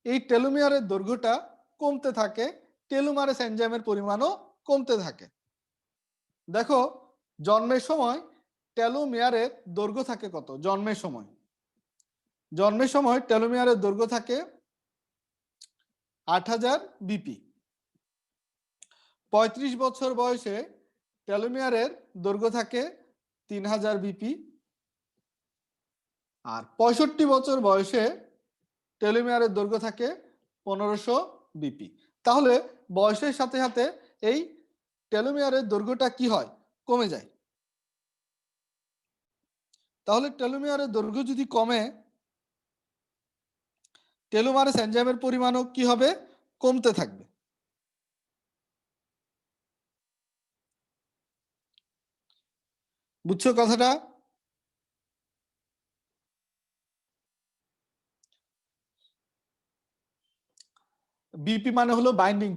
এই টেলোমিয়ারের দৈর্ঘ্যটা কমতে থাকে, টেলোমারেস এনজাইমের পরিমাণও কমতে থাকে। দেখো জন্মের সময় টেলোমিয়ারের দৈর্ঘ্য থাকে কত? জন্মের সময় টেলোমিয়ারের দৈর্ঘ্য থাকে 8000 বিপি। 35 বছর বয়সে টেলোমিয়ারের দৈর্ঘ্য থাকে 3000 বিপি। আর 65 বছর বয়সে টেলোমিয়ারের দৈর্ঘ্য থাকে 1500 বিপি। তাহলে বয়সের সাথে সাথে এই টেলোমিয়ারের দৈর্ঘ্যটা কি হয়? কমে যায়। তাহলে টেলোমিয়ারের দৈর্ঘ্য যদি কমে, টেলোমারেস এনজাইমের পরিমাণও কি হবে? কমতে থাকবে। বুঝছো কথাটা? বিপি মানে হলো বাইন্ডিং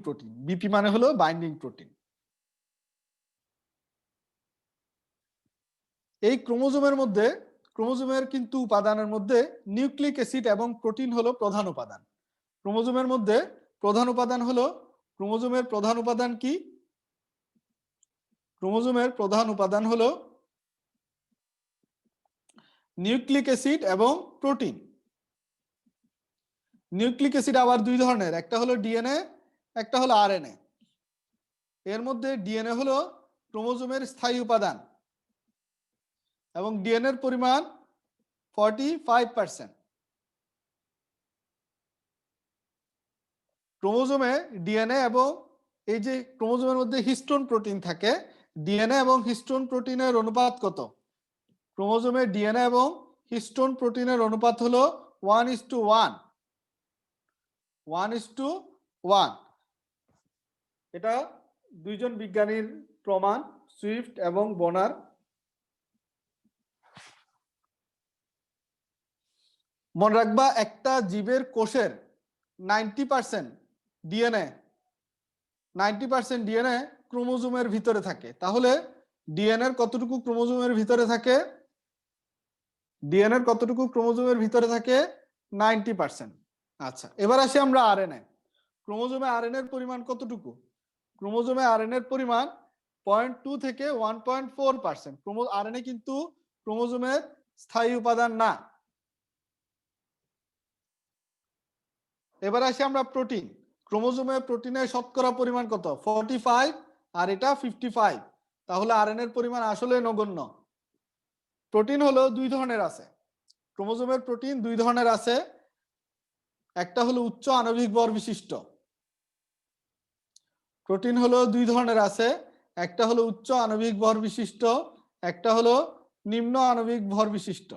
প্রোটিন। এই ক্রোমোজোমের কিন্তু উপাদানের মধ্যে নিউক্লিক অ্যাসিড এবং প্রোটিন হলো প্রধান উপাদান। ক্রোমোজোমের মধ্যে প্রধান উপাদান কি? ক্রোমোজোমের প্রধান উপাদান হলো নিউক্লিক অ্যাসিড এবং প্রোটিন। নিউক্লিক অ্যাসিড আবার দুই ধরনের, একটা হলো ডিএনএ, একটা হলো আরএনএ। এর মধ্যে ডিএনএ হলো ক্রোমোজোমের স্থায়ী উপাদান এবং ডিএনএ এর পরিমাণ 45%। ক্রোমোজোমে ডিএনএ এবং এই যে ক্রোমোজোমের মধ্যে হিস্টোন প্রোটিন থাকে, ডিএনএ এবং হিস্টোন প্রোটিনের অনুপাত কত? ক্রোমোজোমে ডিএনএ এবং হিস্টোন প্রোটিনের অনুপাত হলো 1:1। এটা দুইজন বিজ্ঞানীর প্রমাণ, সুইফট এবং বনার। মনে রাখবা একটা জীবের কোষের 90% ডিএনএ ক্রোমোজোমের ভিতরে থাকে। তাহলে ডিএনএ কতটুকু ক্রোমোজোমের ভিতরে থাকে? 90%। আচ্ছা, এবার আসি আমরা আরএনএ। ক্রোমোজোমে আরএনএ এর পরিমাণ কতটুকু? ক্রোমোজোমে আরএনএ এর পরিমাণ 0.2 থেকে 1.4%। আরএনএ কিন্তু ক্রোমোজোমের স্থায়ী উপাদান না। এবার আসি আমরা প্রোটিন। ক্রোমোজোমে প্রোটিনের শতকরা পরিমাণ কত? 45 আর এটা 55। তাহলে আরএনএ এর পরিমাণ আসলে নগণ্য। প্রোটিন হলো দুই ধরনের আছে, ক্রোমোজোমের প্রোটিন দুই ধরনের আছে। একটা হলো উচ্চ আণবিক ভর বিশিষ্ট। প্রোটিন হলো দুই ধরনের আছে, একটা হলো উচ্চ আণবিক ভর বিশিষ্ট, একটা হলো নিম্ন আণবিক ভর বিশিষ্ট।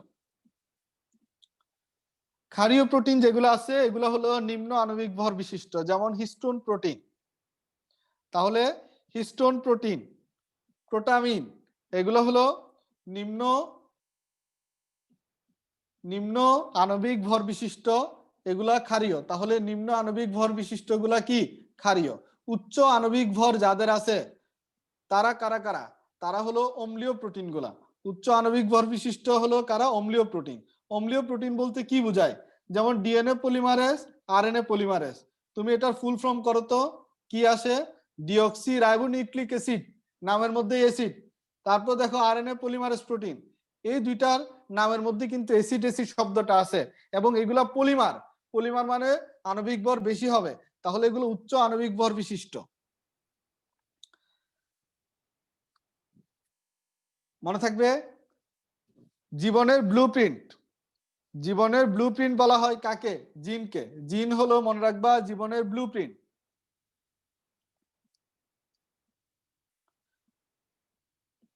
ক্ষারীয় প্রোটিন যেগুলো আছে এগুলো হলো নিম্ন আণবিক ভর বিশিষ্ট, যেমন হিস্টোন প্রোটিন। তাহলে হিস্টোন প্রোটিন, প্রোটামিন, এগুলো হলো নিম্ন নিম্ন আণবিক ভর বিশিষ্ট এগুলা ক্ষারীয়, তাহলে নিম্ন আণবিক ভর বিশিষ্ট গুলা কি ক্ষারীয়। উচ্চ আণবিক ভর যাদের আছে তারা কারা কারা, তারা হলো অম্লীয় প্রোটিন গুলা। উচ্চ আণবিক ভর বিশিষ্ট হলো কারা, অম্লীয় প্রোটিন। অম্লীয় প্রোটিন বলতে কি বোঝায়, যেমন ডিএনএ পলিমারেজ, আরএনএ পলিমারেজ, তুমি এটার ফুল ফর্ম করো তো কি আসে, ডিঅক্সি রাইবোনিউক্লিক অ্যাসিড, নামের মধ্যে অ্যাসিড। তারপর দেখো আরএনএ পলিমারেজ প্রোটিন, এই দুইটার নামের মধ্যে কিন্তু অ্যাসিড অ্যাসিড শব্দটা আছে, এবং এগুলা পলিমার। পলিমার মানে আণবিক ভর বেশি হবে, তাহলে এগুলো উচ্চ আণবিক ভর বিশিষ্ট। মনে থাকবে, জীবনের ব্লুপ্রিন্ট, জীবনের ব্লুপ্রিন্ট বলা হয় কাকে, জিনকে। জিন হলো মনে রাখবা জীবনের ব্লুপ্রিন্ট।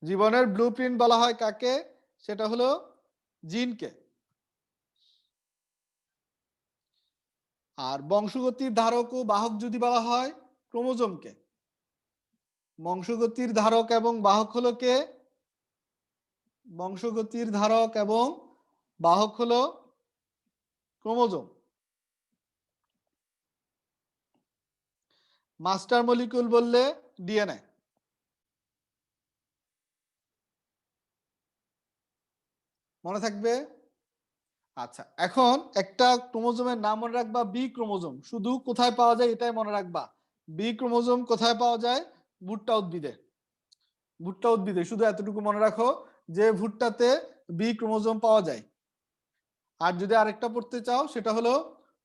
জীবনের ব্লুপ্রিন্ট বলা হয় কাকে, সেটা হলো জিনকে। আর বংশগতির ধারক ও বাহক যদি বলা হয় ক্রোমোজোমকে। বংশগতির ধারক এবং বাহক হলো কে, বংশগতির ধারক এবং বাহক হলো ক্রোমোজোম। মাস্টার মলিকিউল বললে ডিএনএ। মনে থাকবে। আচ্ছা, এখন একটা ক্রোমোজোমের নাম মনে রাখবা, বি ক্রোমোজোম। শুধু কোথায় পাওয়া যায় এটাই মনে রাখবা, বি ক্রোমোজোম কোথায় পাওয়া যায়, ভুট্টা উদ্ভিদে। ভুট্টা উদ্ভিদে, শুধু এতটুকু মনে রাখো যে ভুট্টাতে বি ক্রোমোজোম পাওয়া যায়। আর যদি আরেকটা পড়তে চাও সেটা হলো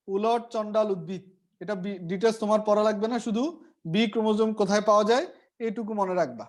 উলট চন্ডাল উদ্ভিদ। এটা ডিটেলস তোমার পড়া লাগবে না, শুধু বি ক্রোমোজোম কোথায় পাওয়া যায় এইটুকু মনে রাখবা।